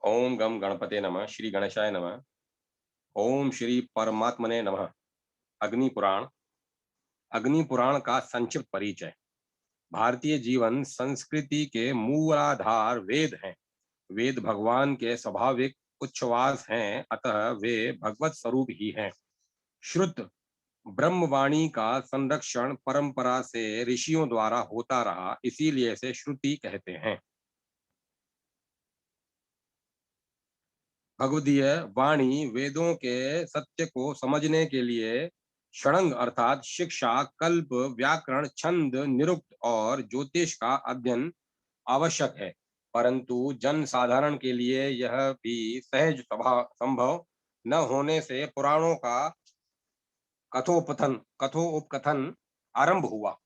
ओम गम गणपते नमः। श्री गणेशाय नमः। ओम श्री परमात्मने नमः। अग्नि पुराण। अग्नि पुराण का संक्षिप्त परिचय। भारतीय जीवन संस्कृति के मूलाधार वेद हैं। वेद भगवान के स्वाभाविक उच्छ्वास हैं, अतः वे भगवत स्वरूप ही हैं। श्रुत ब्रह्मवाणी का संरक्षण परंपरा से ऋषियों द्वारा होता रहा, इसीलिए इसे श्रुति कहते हैं। भगवदीय वाणी वेदों के सत्य को समझने के लिए षडंग अर्थात शिक्षा, कल्प, व्याकरण, छंद, निरुक्त और ज्योतिष का अध्ययन आवश्यक है, परंतु जन साधारण के लिए यह भी सहज संभव न होने से पुराणों का कथोपकथन आरंभ हुआ,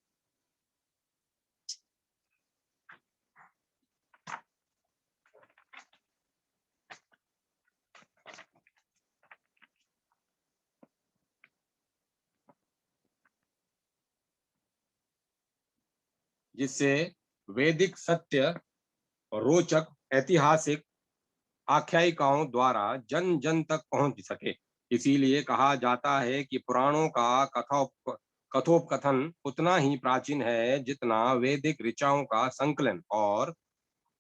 जिससे वैदिक सत्य रोचक ऐतिहासिक आख्यायिकाओं द्वारा जन जन तक पहुंच सके। इसीलिए कहा जाता है कि पुराणों का कथोपकथन उतना ही प्राचीन है जितना वैदिक ऋचाओं का संकलन और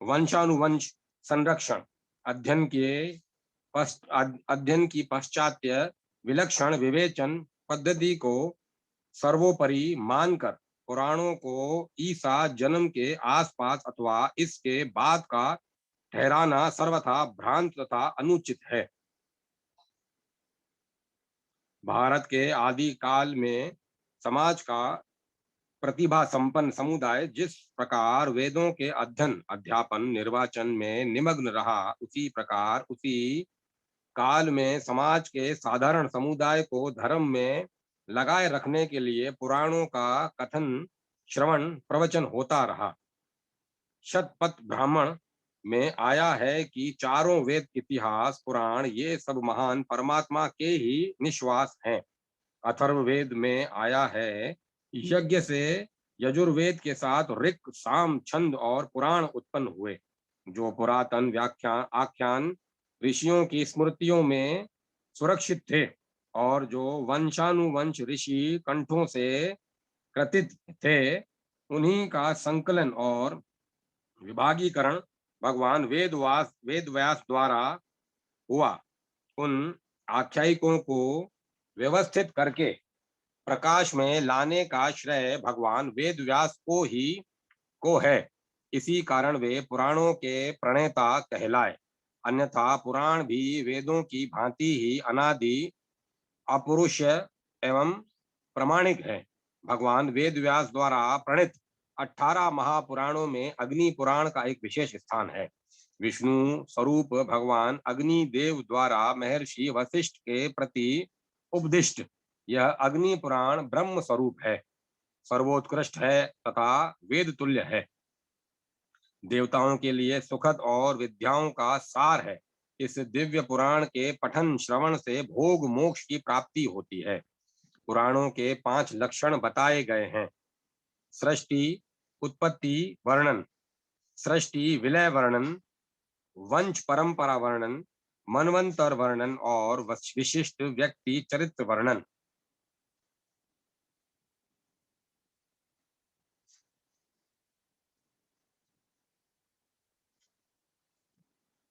वंशानुवंश संरक्षण। अध्ययन के अध्ययन की पाश्चात्य विलक्षण विवेचन पद्धति को सर्वोपरि मानकर पुराणों को ईसा जन्म के आसपास अथवा इसके बाद का ठहराना सर्वथा भ्रांत तथा अनुचित है। भारत के आदि काल में समाज का प्रतिभा संपन्न समुदाय जिस प्रकार वेदों के अध्ययन, अध्यापन, निर्वाचन में निमग्न रहा, उसी प्रकार उसी काल में समाज के साधारण समुदाय को धर्म में लगाए रखने के लिए पुराणों का कथन, श्रवण, प्रवचन होता रहा। शतपथ ब्राह्मण में आया है कि चारों वेद, इतिहास, पुराण ये सब महान परमात्मा के ही निश्वास हैं। अथर्ववेद में आया है, यज्ञ से यजुर्वेद के साथ ऋक, साम, छंद और पुराण उत्पन्न हुए, जो पुरातन व्याख्यान आख्यान ऋषियों की स्मृतियों में सुरक्षित थे और जो वंशानुवंश ऋषि कंठों से कृतित थे, उन्हीं का संकलन और विभागीकरण भगवान वेद व्यास द्वारा हुआ। उन आख्यायिकों को व्यवस्थित करके प्रकाश में लाने का श्रेय भगवान वेद व्यास को है। इसी कारण वे पुराणों के प्रणेता कहलाए। अन्यथा पुराण भी वेदों की भांति ही अनादि, अपौरुष एवं प्रमाणिक है। भगवान वेद व्यास द्वारा प्रणीत 18 महापुराणों में अग्नि पुराण का एक विशेष स्थान है। विष्णु स्वरूप भगवान अग्नि देव द्वारा महर्षि वशिष्ठ के प्रति उपदिष्ट यह अग्नि पुराण ब्रह्म स्वरूप है, सर्वोत्कृष्ट है तथा वेद तुल्य है। देवताओं के लिए सुखद और विद्याओं का सार है। इस दिव्य पुराण के पठन श्रवण से भोग मोक्ष की प्राप्ति होती है। पुराणों के 5 लक्षण बताए गए हैं: सृष्टि, उत्पत्ति वर्णन, सृष्टि विलय वर्णन, वंश परंपरा वर्णन, मनवंतर वर्णन और विशिष्ट व्यक्ति चरित्र वर्णन।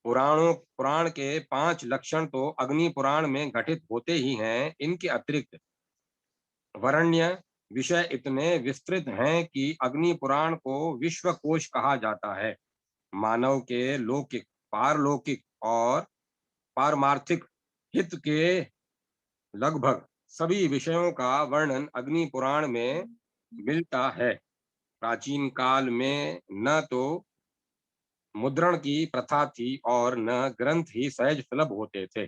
पुराण के 5 लक्षण तो अग्नि पुराण में घटित होते ही हैं। इनके अतिरिक्त वर्ण्य विषय इतने विस्तृत हैं कि अग्नि पुराण को विश्वकोश कहा जाता है। मानव के लौकिक, पारलौकिक और पारमार्थिक हित के लगभग सभी विषयों का वर्णन अग्नि पुराण में मिलता है। प्राचीन काल में न तो मुद्रण की प्रथा थी और न ग्रंथ ही सहज सुलभ होते थे।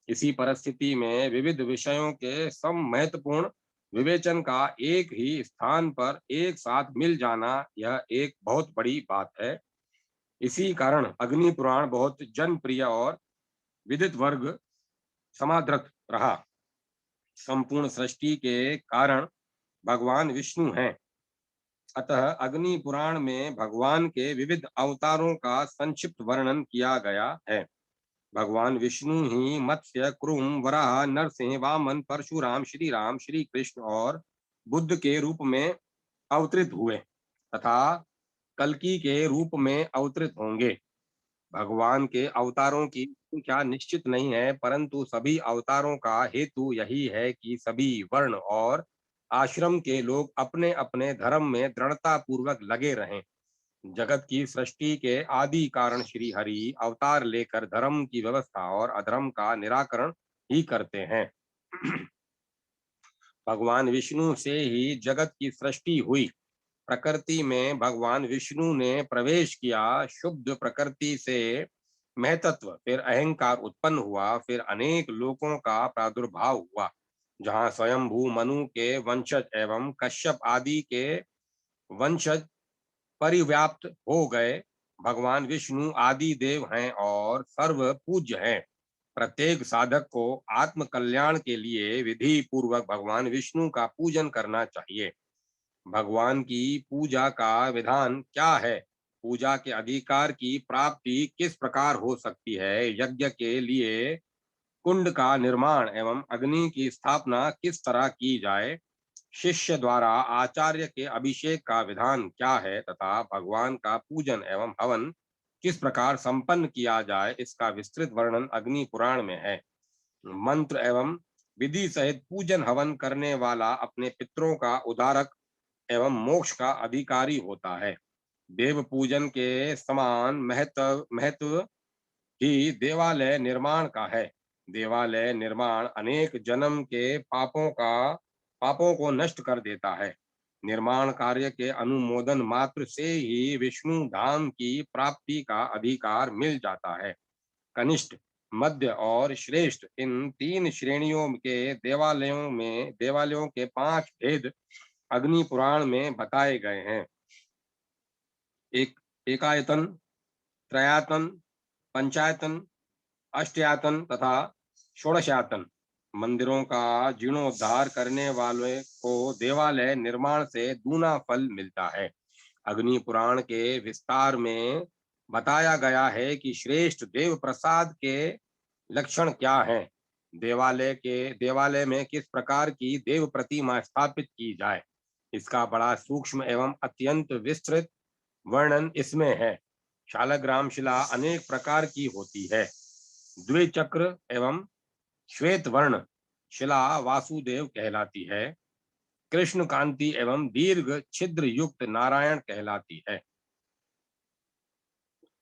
इसी परिस्थिति में विविध विषयों के सम महत्वपूर्ण विवेचन का एक ही स्थान पर एक साथ मिल जाना यह एक बहुत बड़ी बात है। इसी कारण अग्नि पुराण बहुत जनप्रिय और विदित वर्ग समादृत रहा। संपूर्ण सृष्टि के कारण भगवान विष्णु हैं, अतः अग्नि पुराण में भगवान के विविध अवतारों का संक्षिप्त वर्णन किया गया है। भगवान विष्णु ही मत्स्य, कुर्म, वराह, नरसिंह, वामन, परशुराम, श्री राम, श्री कृष्ण और बुद्ध के रूप में अवतरित हुए तथा कल्कि के रूप में अवतरित होंगे। भगवान के अवतारों की संख्या निश्चित नहीं है, परंतु सभी अवतारों का हेतु यही है कि सभी वर्ण और आश्रम के लोग अपने अपने धर्म में दृढ़ता पूर्वक लगे रहें। जगत की सृष्टि के आदि कारण श्री हरि अवतार लेकर धर्म की व्यवस्था और अधर्म का निराकरण ही करते हैं। भगवान विष्णु से ही जगत की सृष्टि हुई। प्रकृति में भगवान विष्णु ने प्रवेश किया। शुद्ध प्रकृति से महतत्व, फिर अहंकार उत्पन्न हुआ, फिर अनेक लोकों का प्रादुर्भाव हुआ। जहाँ स्वयंभू मनु के वंशज एवं कश्यप आदि के वंशज परिव्याप्त हो गए। भगवान विष्णु आदि देव हैं और सर्व पूज्य हैं। प्रत्येक साधक को आत्म कल्याण के लिए विधि पूर्वक भगवान विष्णु का पूजन करना चाहिए। भगवान की पूजा का विधान क्या है? पूजा के अधिकार की प्राप्ति किस प्रकार हो सकती है? यज्ञ के लिए कुंड का निर्माण एवं अग्नि की स्थापना किस तरह की जाए? शिष्य द्वारा आचार्य के अभिषेक का विधान क्या है तथा भगवान का पूजन एवं हवन किस प्रकार संपन्न किया जाए, इसका विस्तृत वर्णन अग्नि पुराण में है। मंत्र एवं विधि सहित पूजन हवन करने वाला अपने पितरों का उद्धारक एवं मोक्ष का अधिकारी होता है। देव पूजन के समान महत्व ही देवालय निर्माण का है। देवालय निर्माण अनेक जन्म के पापों को नष्ट कर देता है। निर्माण कार्य के अनुमोदन मात्र से ही विष्णु धाम की प्राप्ति का अधिकार मिल जाता है। कनिष्ठ, मध्य और श्रेष्ठ, इन तीन श्रेणियों के देवालयों के 5 भेद अग्नि पुराण में बताए गए हैं। एक एकायतन, त्रयातन, पंचायतन, अष्टयातन तथा षोडशातन। मंदिरों का जीर्णोद्धार करने वाले को देवालय निर्माण से दूना फल मिलता है। अग्नि पुराण के विस्तार में बताया गया है कि श्रेष्ठ देव प्रसाद के लक्षण क्या हैं। देवालय में किस प्रकार की देव प्रतिमा स्थापित की जाए, इसका बड़ा सूक्ष्म एवं अत्यंत विस्तृत वर्णन इसमें है। शालग्राम शिला अनेक प्रकार की होती है। द्विचक्र एवं श्वेत वर्ण शिला वासुदेव कहलाती है। कृष्ण कांति एवं दीर्घ छिद्र युक्त नारायण कहलाती है।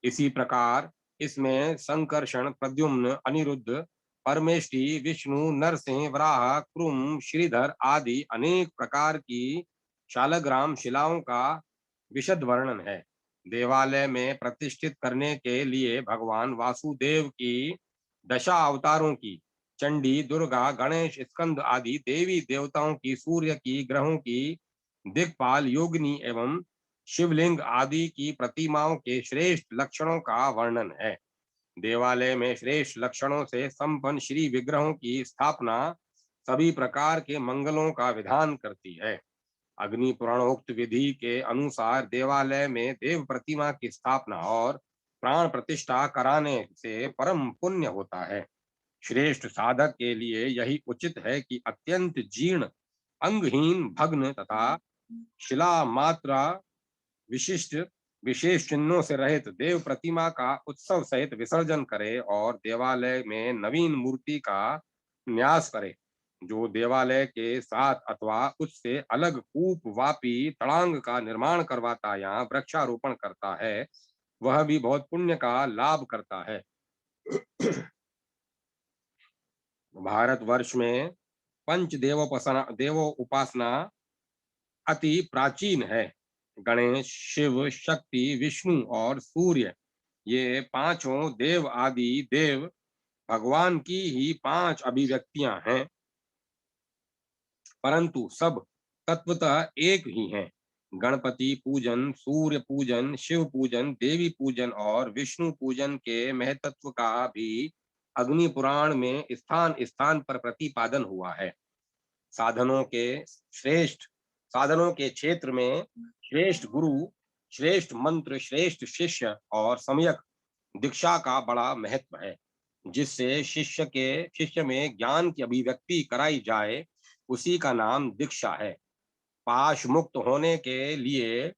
इसी प्रकार इसमें संकर्षण, प्रद्युम्न, अनिरुद्ध, परमेष्टि, विष्णु, नरसिंह, वराह, क्रुम, श्रीधर आदि अनेक प्रकार की शालग्राम शिलाओं का विशद वर्णन है। देवालय में प्रतिष्ठित करने के लिए भगवान वासुदेव की दशा अवतारों की, चंडी, दुर्गा, गणेश, स्कंद आदि देवी देवताओं की, सूर्य की, ग्रहों की, दिक्पाल, योगिनी एवं शिवलिंग आदि की प्रतिमाओं के श्रेष्ठ लक्षणों का वर्णन है। देवालय में श्रेष्ठ लक्षणों से संपन्न श्री विग्रहों की स्थापना सभी प्रकार के मंगलों का विधान करती है। अग्नि पुराणोक्त विधि के अनुसार देवालय में देव प्रतिमा की स्थापना और प्राण प्रतिष्ठा कराने से परम पुण्य होता है। श्रेष्ठ साधक के लिए यही उचित है कि अत्यंत जीर्ण, अंगहीन, भग्न तथा शिला मात्रा विशिष्ट विशेष चिन्हों से रहित देव प्रतिमा का उत्सव सहित विसर्जन करे और देवालय में नवीन मूर्ति का न्यास करे। जो देवालय के साथ अथवा उससे अलग कूप, वापी, तड़ांग का निर्माण करवाता या वृक्षारोपण करता है, वह भी बहुत पुण्य का लाभ करता है। भारतवर्ष में पंच देवो उपासना अति प्राचीन है। गणेश, शिव, शक्ति, विष्णु और सूर्य, ये पांचों देव आदि देव भगवान की ही 5 अभिव्यक्तियां हैं, परंतु सब तत्वतः एक ही हैं। गणपति पूजन, सूर्य पूजन, शिव पूजन, देवी पूजन और विष्णु पूजन के महत्व का भी अग्नि पुराण में स्थान स्थान पर प्रतिपादन हुआ है। साधनों के श्रेष्ठ साधनों के क्षेत्र में श्रेष्ठ गुरु, श्रेष्ठ मंत्र, श्रेष्ठ शिष्य और सम्यक दीक्षा का बड़ा महत्व है। जिससे शिष्य में ज्ञान की अभिव्यक्ति कराई जाए, उसी का नाम दीक्षा है। पाश मुक्त होने के लिए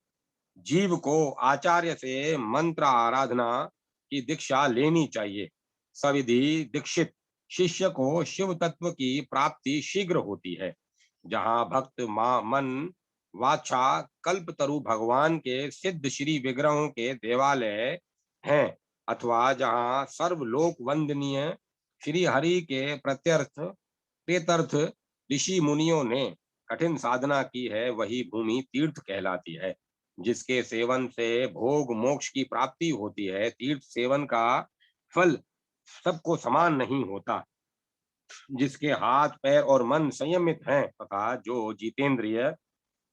जीव को आचार्य से मंत्र आराधना की दीक्षा लेनी चाहिए। सविधि दीक्षित शिष्य को शिव तत्व की प्राप्ति शीघ्र होती है। जहाँ भक्त मन वाचा कल्पतरु भगवान के सिद्ध श्री विग्रहों के देवालय हैं, अथवा जहाँ सर्वलोक वंदनीय श्री हरि के प्रत्यर्थ प्रेतर्थ ऋषि मुनियों ने कठिन साधना की है, वही भूमि तीर्थ कहलाती है। जिसके सेवन से भोग मोक्ष की प्राप्ति होती है, तीर्थ सेवन का फल सबको समान नहीं होता। जिसके हाथ पैर और मन संयमित हैं तथा जो जितेंद्रिय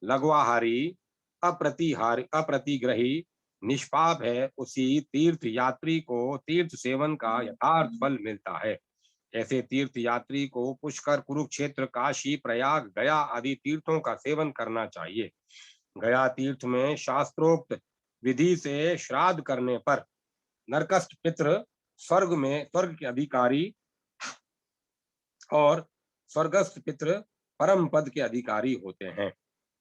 लघ्वाहारी अप्रतिग्रही निष्पाप है, उसी तीर्थ यात्री को तीर्थ सेवन का यथार्थ फल मिलता है। ऐसे तीर्थ यात्री को पुष्कर, कुरुक्षेत्र, काशी, प्रयाग, गया आदि तीर्थों का सेवन करना चाहिए। गया तीर्थ में शास्त्रोक्त विधि से श्राद्ध करने पर नरकस्त पितृ स्वर्ग के अधिकारी और स्वर्गस्थ पितृ परम पद के अधिकारी होते हैं।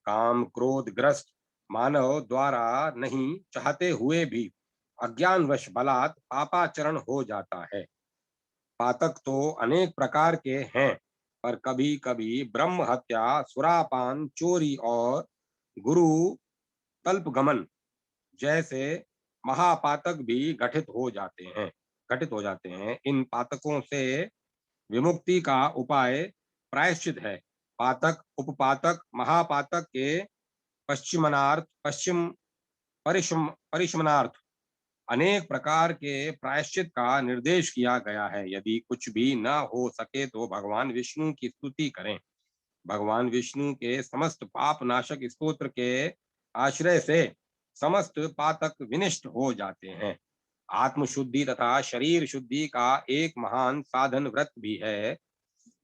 काम क्रोध ग्रस्त मानव द्वारा नहीं चाहते हुए भी अज्ञानवश बलात् पापाचरण हो जाता है। पातक तो अनेक प्रकार के हैं, पर कभी कभी ब्रह्म हत्या, सुरापान, चोरी और गुरु तल्पगमन जैसे महापातक भी घटित हो जाते हैं। इन पातकों से विमुक्ति का उपाय प्रायश्चित है। पातक, उपपातक, महापातक के पश्चिम परिशमनार्थ अनेक प्रकार के प्रायश्चित का निर्देश किया गया है। यदि कुछ भी न हो सके तो भगवान विष्णु की स्तुति करें। भगवान विष्णु के समस्त पाप नाशक स्तोत्र के आश्रय से समस्त पातक विनिष्ट हो जाते हैं। आत्म शुद्धि तथा शरीर शुद्धि का एक महान साधन व्रत भी है।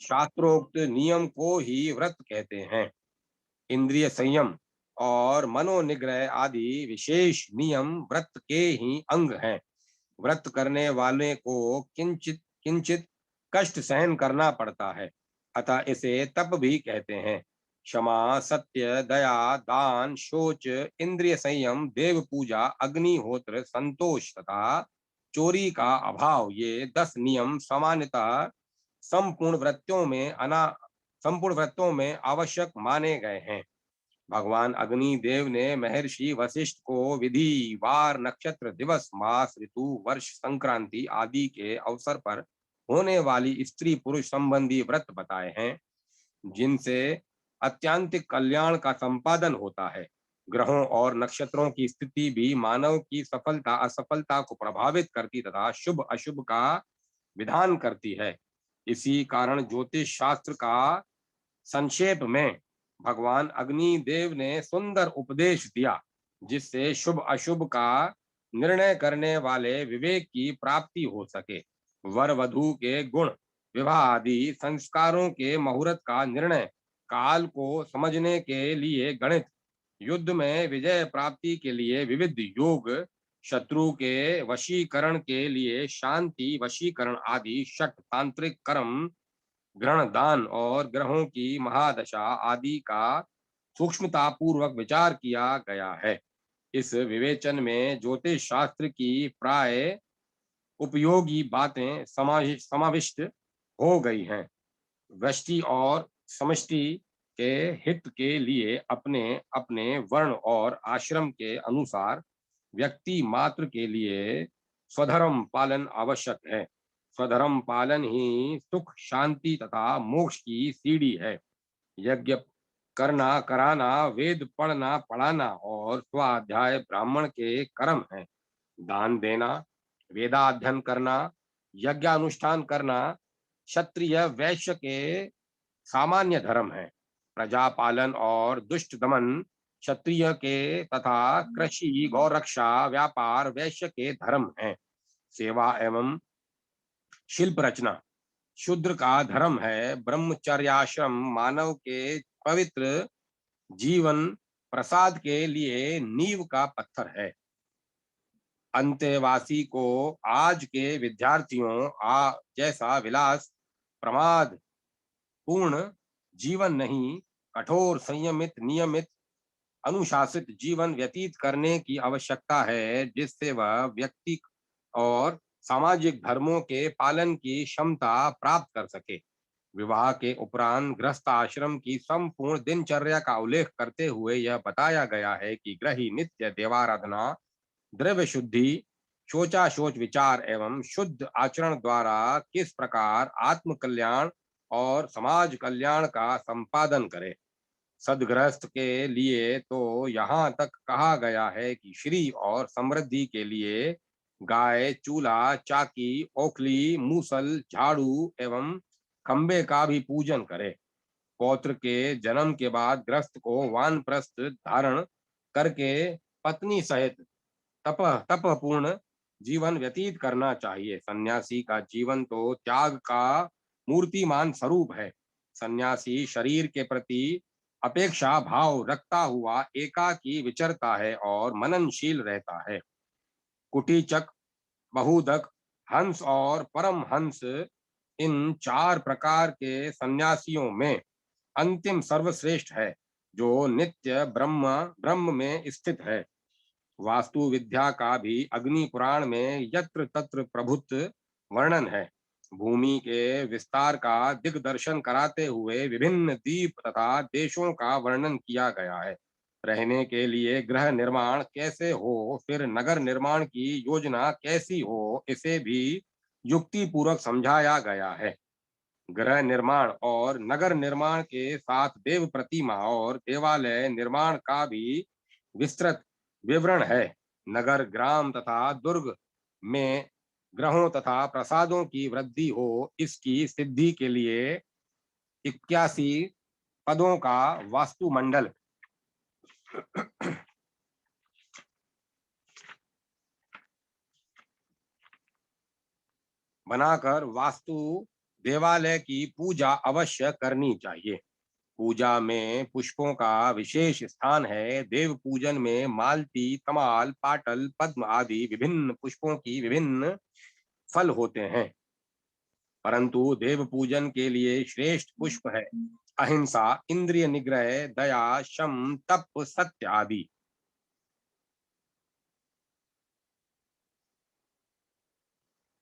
शास्त्रोक्त नियम को ही व्रत कहते हैं। इंद्रिय संयम और मनोनिग्रह आदि विशेष नियम व्रत के ही अंग हैं। व्रत करने वाले को किंचित किंचित कष्ट सहन करना पड़ता है, अतः इसे तप भी कहते हैं। क्षमा, सत्य, दया, दान, शोच, इंद्रिय संयम, देव पूजा, अग्निहोत्र, संतोष तथा चोरी का अभाव, ये 10 नियम सामान्यतः संपूर्ण व्रतों में आवश्यक माने गए हैं। भगवान अग्नि देव ने महर्षि वशिष्ठ को विधि, वार, नक्षत्र, दिवस, मास, ऋतु, वर्ष, संक्रांति आदि के अवसर पर होने वाली स्त्री पुरुष संबंधी व्रत बताए हैं, जिनसे अत्यंतिक कल्याण का संपादन होता है। ग्रहों और नक्षत्रों की स्थिति भी मानव की सफलता असफलता को प्रभावित करती तथा शुभ अशुभ का विधान करती है। इसी कारण ज्योतिष शास्त्र का संक्षेप में भगवान अग्निदेव ने सुंदर उपदेश दिया, जिससे शुभ अशुभ का निर्णय करने वाले विवेक की प्राप्ति हो सके। वर वधु के गुण, विवाह आदि संस्कारों के मुहूर्त का निर्णय, काल को समझने के लिए गणित, युद्ध में विजय प्राप्ति के लिए विविध योग, शत्रु के वशीकरण के लिए शांति वशीकरण आदि षट तांत्रिक कर्म, ग्रहण दान और ग्रहों की महादशा आदि का सूक्ष्मता पूर्वक विचार किया गया है। इस विवेचन में ज्योतिष शास्त्र की प्राय उपयोगी बातें समाविष्ट हो गई हैं। व्यष्टि और समष्टि के हित के लिए अपने अपने वर्ण और आश्रम के अनुसार व्यक्ति मात्र के लिए स्वधर्म पालन आवश्यक है। स्वधर्म पालन ही सुख, शांति तथा मोक्ष की सीढ़ी है। यज्ञ करना कराना, वेद पढ़ना पढ़ाना और स्वाध्याय ब्राह्मण के कर्म है। दान देना, वेदाध्ययन करना, यज्ञानुष्ठान करना क्षत्रिय वैश्य के सामान्य धर्म है। प्रजा पालन और दुष्ट दमन क्षत्रिय के तथा कृषि, गौरक्षा, व्यापार वैश्य के धर्म हैं। सेवा एवं शिल्प रचना शूद्र का धर्म है। ब्रह्मचर्याश्रम मानव के पवित्र जीवन प्रसाद के लिए नींव का पत्थर है। अंतेवासी को आज के विद्यार्थियों जैसा विलास प्रमाद पूर्ण जीवन नहीं, कठोर संयमित नियमित अनुशासित जीवन व्यतीत करने की आवश्यकता है, जिससे वह व्यक्ति और सामाजिक धर्मों के पालन की क्षमता प्राप्त कर सके। विवाह के उपरांत गृहस्थ आश्रम की संपूर्ण दिनचर्या का उल्लेख करते हुए यह बताया गया है कि गृही नित्य देवाराधना, द्रव्य शुद्धि, शोचाशोच विचार एवं शुद्ध आचरण द्वारा किस प्रकार आत्म कल्याण और समाज कल्याण का संपादन करे। सदगृहस्थ के लिए तो यहाँ तक कहा गया है कि श्री और समृद्धि के लिए गाय, चूल्हा, चाकी, ओखली, मूसल, झाड़ू एवं खंबे का भी पूजन करे। पौत्र के जन्म के बाद गृहस्थ को वानप्रस्थ धारण करके पत्नी सहित तपपूर्ण जीवन व्यतीत करना चाहिए। सन्यासी का जीवन तो त्याग का मूर्तिमान स्वरूप है। सन्यासी शरीर के प्रति अपेक्षा भाव रखता हुआ एकाकी विचरता है और मननशील रहता है। कुटीचक, बहुदक, हंस और परम हंस, इन चार प्रकार के सन्यासियों में अंतिम सर्वश्रेष्ठ है, जो नित्य ब्रह्म ब्रह्म में स्थित है। वास्तु विद्या का भी अग्नि पुराण में यत्र तत्र प्रभुत वर्णन है। भूमि के विस्तार का दिग्दर्शन कराते हुए विभिन्न द्वीप तथा देशों का वर्णन किया गया है। रहने के लिए गृह निर्माण कैसे हो, फिर नगर निर्माण की योजना कैसी हो, इसे भी युक्ति पूर्वक समझाया गया है। गृह निर्माण और नगर निर्माण के साथ देव प्रतिमा और देवालय निर्माण का भी विस्तृत विवरण है। नगर, ग्राम तथा दुर्ग में ग्रहों तथा प्रसादों की वृद्धि हो, इसकी सिद्धि के लिए 81 पदों का वास्तुमंडल बनाकर वास्तु देवालय की पूजा अवश्य करनी चाहिए। पूजा में पुष्पों का विशेष स्थान है। देव पूजन में मालती, तमाल, पाटल, पद्म आदि विभिन्न पुष्पों की विभिन्न फल होते हैं, परंतु देव पूजन के लिए श्रेष्ठ पुष्प है अहिंसा, इंद्रिय निग्रह, दया, शम, तप, सत्य आदि।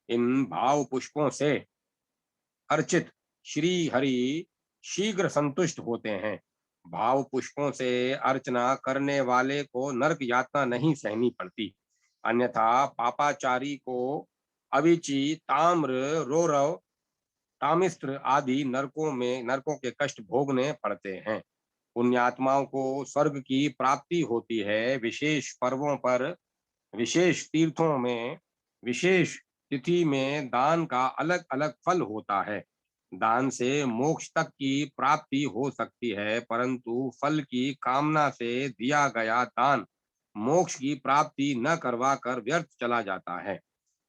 इन भाव पुष्पों से अर्चित श्री हरि शीघ्र संतुष्ट होते हैं। भाव पुष्पों से अर्चना करने वाले को नरक यातना नहीं सहनी पड़ती, अन्यथा पापाचारी को अविची, ताम्र, रोरव, तामिस्त्र आदि नरकों के कष्ट भोगने पड़ते हैं। पुण्यात्माओं को स्वर्ग की प्राप्ति होती है। विशेष पर्वों पर, विशेष तीर्थों में, विशेष तिथि में दान का अलग अलग फल होता है। दान से मोक्ष तक की प्राप्ति हो सकती है, परंतु फल की कामना से दिया गया दान मोक्ष की प्राप्ति न करवा कर व्यर्थ चला जाता है।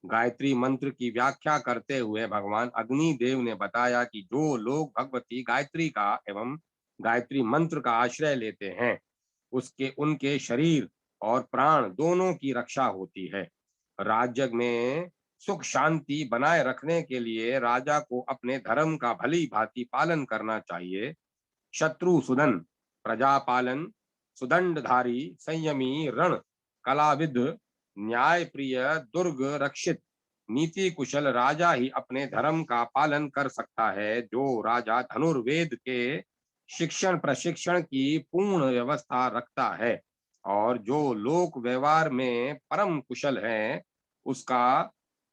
गायत्री मंत्र की व्याख्या करते हुए भगवान अग्निदेव ने बताया कि जो लोग भगवती गायत्री का एवं गायत्री मंत्र का आश्रय लेते हैं, उसके उनके शरीर और प्राण दोनों की रक्षा होती है। राज्य में सुख शांति बनाए रखने के लिए राजा को अपने धर्म का भली भांति पालन करना चाहिए। शत्रु सुदन, प्रजापालन, सुदंडधारी, संयमी, रण कलाविद, न्याय प्रिय, दुर्ग रक्षित, नीति कुशल राजा ही अपने धर्म का पालन कर सकता है। जो राजा धनुर्वेद के शिक्षण प्रशिक्षण की पूर्ण व्यवस्था रखता है और जो लोक व्यवहार में परम कुशल है, उसका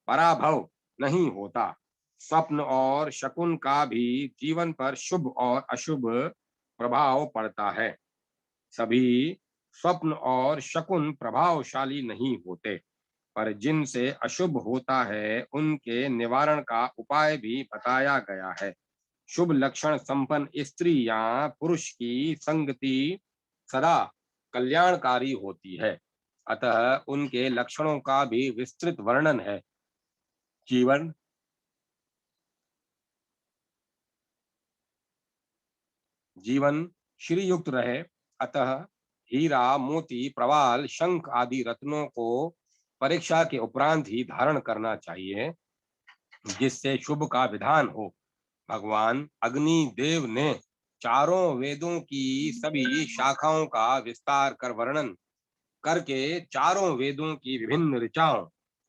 पराभव नहीं होता। स्वप्न और शकुन का भी जीवन पर शुभ और अशुभ प्रभाव पड़ता है। सभी स्वप्न और शकुन प्रभावशाली नहीं होते, पर जिनसे अशुभ होता है उनके निवारण का उपाय भी बताया गया है। शुभ लक्षण संपन्न स्त्री या पुरुष की संगति सदा कल्याणकारी होती है, अतः उनके लक्षणों का भी विस्तृत वर्णन है। जीवन जीवन श्रीयुक्त रहे, अतः हीरा, मोती, प्रवाल, शंख आदि रत्नों को परीक्षा के उपरांत ही धारण करना चाहिए, जिससे शुभ का विधान हो। भगवान अग्नि देव ने चारों वेदों की सभी शाखाओं का विस्तार कर वर्णन करके चारों वेदों की विभिन्न ऋचाओं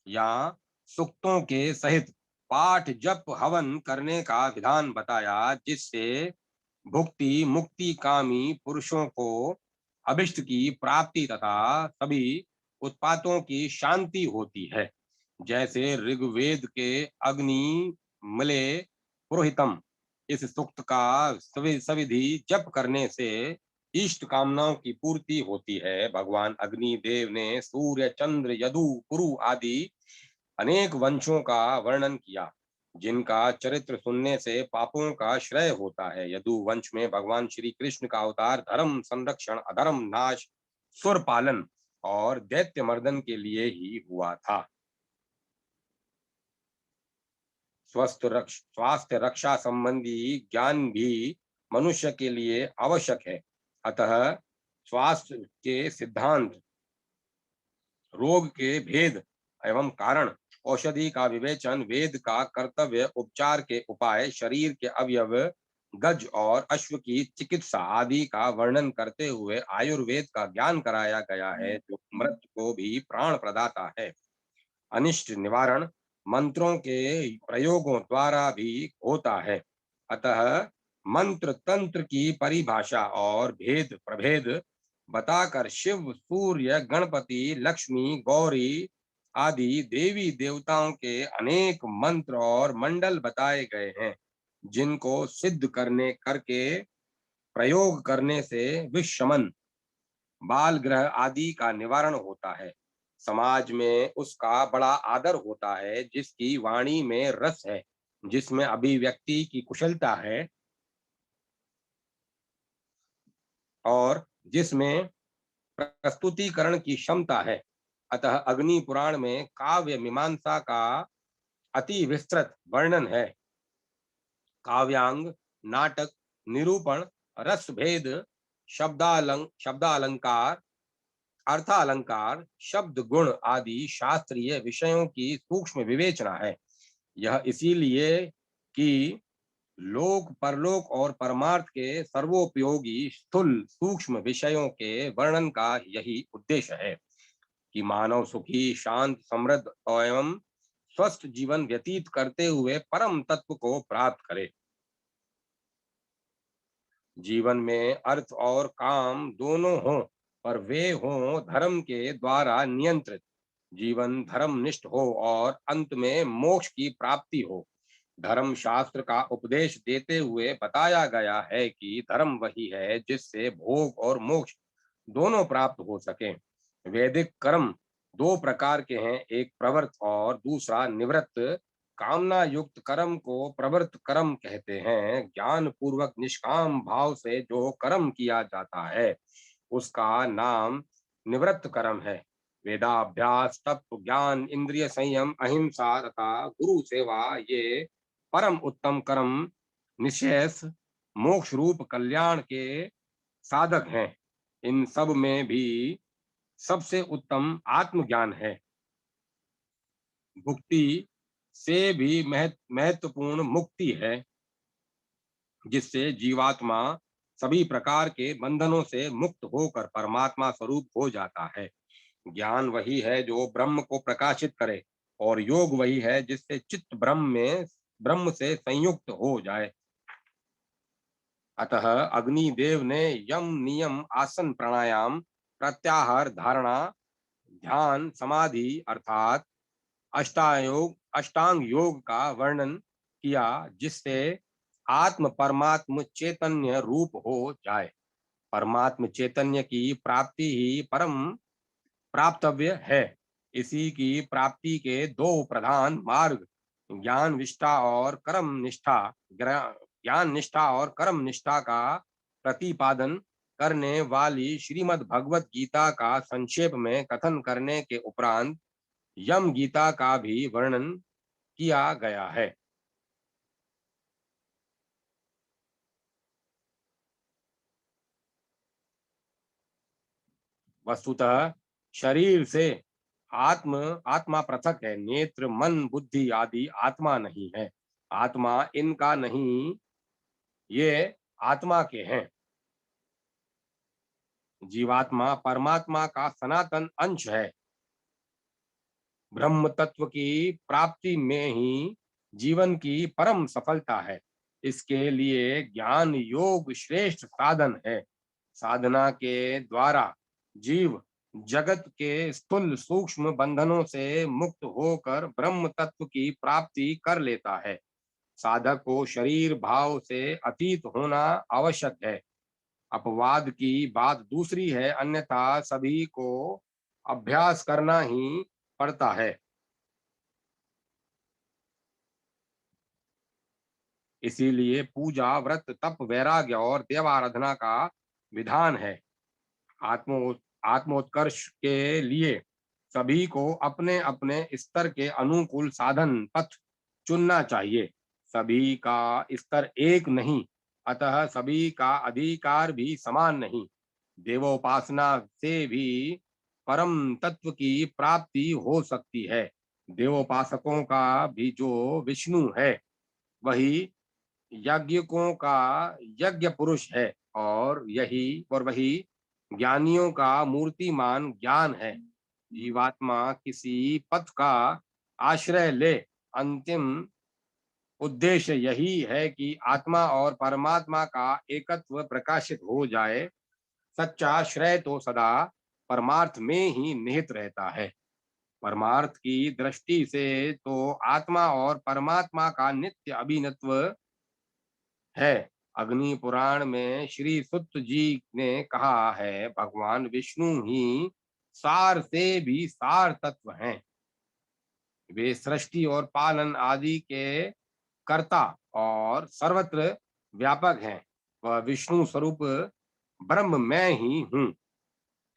या सूक्तों के सहित पाठ जप हवन करने का विधान बताया, जिससे भुक्ति मुक्ति कामी पुरुषों को अभिष्ट की प्राप्ति तथा सभी उत्पातों की शांति होती है। जैसे ऋग्वेद के अग्नि मले पुरोहितम इस सूक्त का सविधि जप करने से इष्ट कामनाओं की पूर्ति होती है। भगवान अग्नि देव ने सूर्य चंद्र यदु कुरु आदि अनेक वंशों का वर्णन किया, जिनका चरित्र सुनने से पापों का श्रय होता है। यदु वंश में भगवान श्री कृष्ण का अवतार धर्म संरक्षण अधर्म नाश सुर पालन और दैत्य मर्दन के लिए ही हुआ था। स्वास्थ्य रक्षा संबंधी ज्ञान भी मनुष्य के लिए आवश्यक है। अतः स्वास्थ्य के सिद्धांत, रोग के भेद एवं कारण, औषधि का विवेचन, वेद का कर्तव्य, उपचार के उपाय, शरीर के अवयव, गज और अश्व की चिकित्सा आदि का वर्णन करते हुए आयुर्वेद का ज्ञान कराया गया है, जो मृत्यु को भी प्राण प्रदाता है। अनिष्ट निवारण मंत्रों के प्रयोगों द्वारा भी होता है। अतः मंत्र तंत्र की परिभाषा और भेद प्रभेद बताकर शिव सूर्य गणपति लक्ष्मी गौरी आदि देवी देवताओं के अनेक मंत्र और मंडल बताए गए हैं, जिनको सिद्ध करने करके प्रयोग करने से विषमन बाल ग्रह आदि का निवारण होता है। समाज में उसका बड़ा आदर होता है, जिसकी वाणी में रस है, जिसमें अभिव्यक्ति की कुशलता है और जिसमें प्रस्तुतिकरण की क्षमता है। अतः अग्नि पुराण में काव्य मीमांसा का अति विस्तृत वर्णन है। काव्यांग, नाटक, निरूपण, रस भेद, शब्दालंकार, अर्थालंकार, शब्द गुण आदि शास्त्रीय विषयों की सूक्ष्म विवेचना है। यह इसीलिए कि लोक परलोक और परमार्थ के सर्वोपयोगी स्थूल सूक्ष्म विषयों के वर्णन का यही उद्देश्य है कि मानव सुखी शांत समृद्ध एवं स्वस्थ जीवन व्यतीत करते हुए परम तत्व को प्राप्त करे। जीवन में अर्थ और काम दोनों हों, पर वे हों धर्म के द्वारा नियंत्रित। जीवन धर्मनिष्ठ हो और अंत में मोक्ष की प्राप्ति हो। धर्म शास्त्र का उपदेश देते हुए बताया गया है कि धर्म वही है जिससे भोग और मोक्ष दोनों प्राप्त हो सके। वैदिक कर्म दो प्रकार के हैं, एक प्रवृत्त और दूसरा निवृत्त। कामना युक्त कर्म को प्रवृत्त कर्म कहते हैं। ज्ञान पूर्वक निष्काम भाव से जो कर्म किया जाता है, उसका नाम निवृत्त कर्म है। वेदाभ्यास, तत्व ज्ञान, इंद्रिय संयम, अहिंसा तथा गुरु सेवा ये परम उत्तम कर्म निशेष मोक्ष रूप कल्याण के साधक हैं। इन सब में भी सबसे उत्तम आत्मज्ञान है। भुक्ति से भी महत्वपूर्ण मुक्ति है, जिससे जीवात्मा सभी प्रकार के बंधनों से मुक्त होकर परमात्मा स्वरूप हो जाता है। ज्ञान वही है जो ब्रह्म को प्रकाशित करे और योग वही है जिससे चित्त ब्रह्म से संयुक्त हो जाए। अतः अग्निदेव ने यम नियम आसन प्राणायाम प्रत्याहार धारणा ध्यान समाधि अर्थात अष्टांग योग का वर्णन किया, जिससे आत्म परमात्म चैतन्य रूप हो जाए। परमात्म चैतन्य की प्राप्ति ही परम प्राप्तव्य है। इसी की प्राप्ति के दो प्रधान मार्ग ज्ञान निष्ठा और कर्म निष्ठा का प्रतिपादन करने वाली श्रीमद् भगवत गीता का संक्षेप में कथन करने के उपरांत यम गीता का भी वर्णन किया गया है। वस्तुतः शरीर से आत्मा पृथक है, नेत्र मन बुद्धि आदि आत्मा नहीं है। आत्मा इनका नहीं, ये आत्मा के हैं। जीवात्मा परमात्मा का सनातन अंश है। ब्रह्म तत्व की प्राप्ति में ही जीवन की परम सफलता है। इसके लिए ज्ञान योग श्रेष्ठ साधन है। साधना के द्वारा जीव जगत के स्थूल सूक्ष्म बंधनों से मुक्त होकर ब्रह्म तत्व की प्राप्ति कर लेता है। साधक को शरीर भाव से अतीत होना आवश्यक है। अपवाद की बात दूसरी है, अन्यथा सभी को अभ्यास करना ही पड़ता है। इसीलिए पूजा व्रत तप वैराग्य और देवाराधना का विधान है। आत्मो आत्मोत्कर्ष के लिए सभी को अपने अपने स्तर के अनुकूल साधन पथ चुनना चाहिए। सभी का स्तर एक नहीं, अतः सभी का अधिकार भी समान नहीं। देवोपासना से भी परम तत्व की प्राप्ति हो सकती है। देवोपासकों का भी जो विष्णु है, वही यज्ञिकों का यज्ञ पुरुष है, और वही ज्ञानियों का मूर्तिमान ज्ञान है। जीवात्मा किसी पथ का आश्रय ले, अंतिम उद्देश्य यही है कि आत्मा और परमात्मा का एकत्व प्रकाशित हो जाए। सच्चा श्रेय तो सदा परमार्थ में ही निहित रहता है। परमार्थ की दृष्टि से तो आत्मा और परमात्मा का नित्य अभिन्नत्व है। अग्नि पुराण में श्री सुत जी ने कहा है, भगवान विष्णु ही सार से भी सार तत्व हैं। वे सृष्टि और पालन आदि के कर्ता और सर्वत्र व्यापक हैं। वह विष्णु स्वरूप ब्रह्म मैं ही हूँ।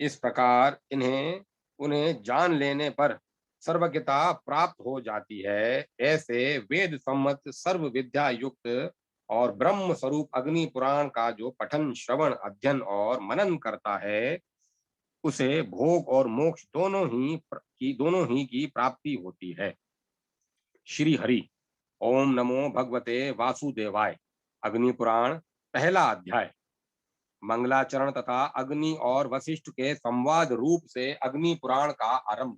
इस प्रकार इन्हें उन्हें जान लेने पर सर्वज्ञता प्राप्त हो जाती है। ऐसे वेद सम्मत सर्व विद्या युक्त और ब्रह्म स्वरूप अग्नि पुराण का जो पठन श्रवण अध्ययन और मनन करता है, उसे भोग और मोक्ष दोनों ही की प्राप्ति होती है। श्री हरि। ओम नमो भगवते वासुदेवाय। अग्नि पुराण पहला अध्याय। मंगलाचरण तथा अग्नि और वशिष्ठ के संवाद रूप से अग्नि पुराण का आरंभ।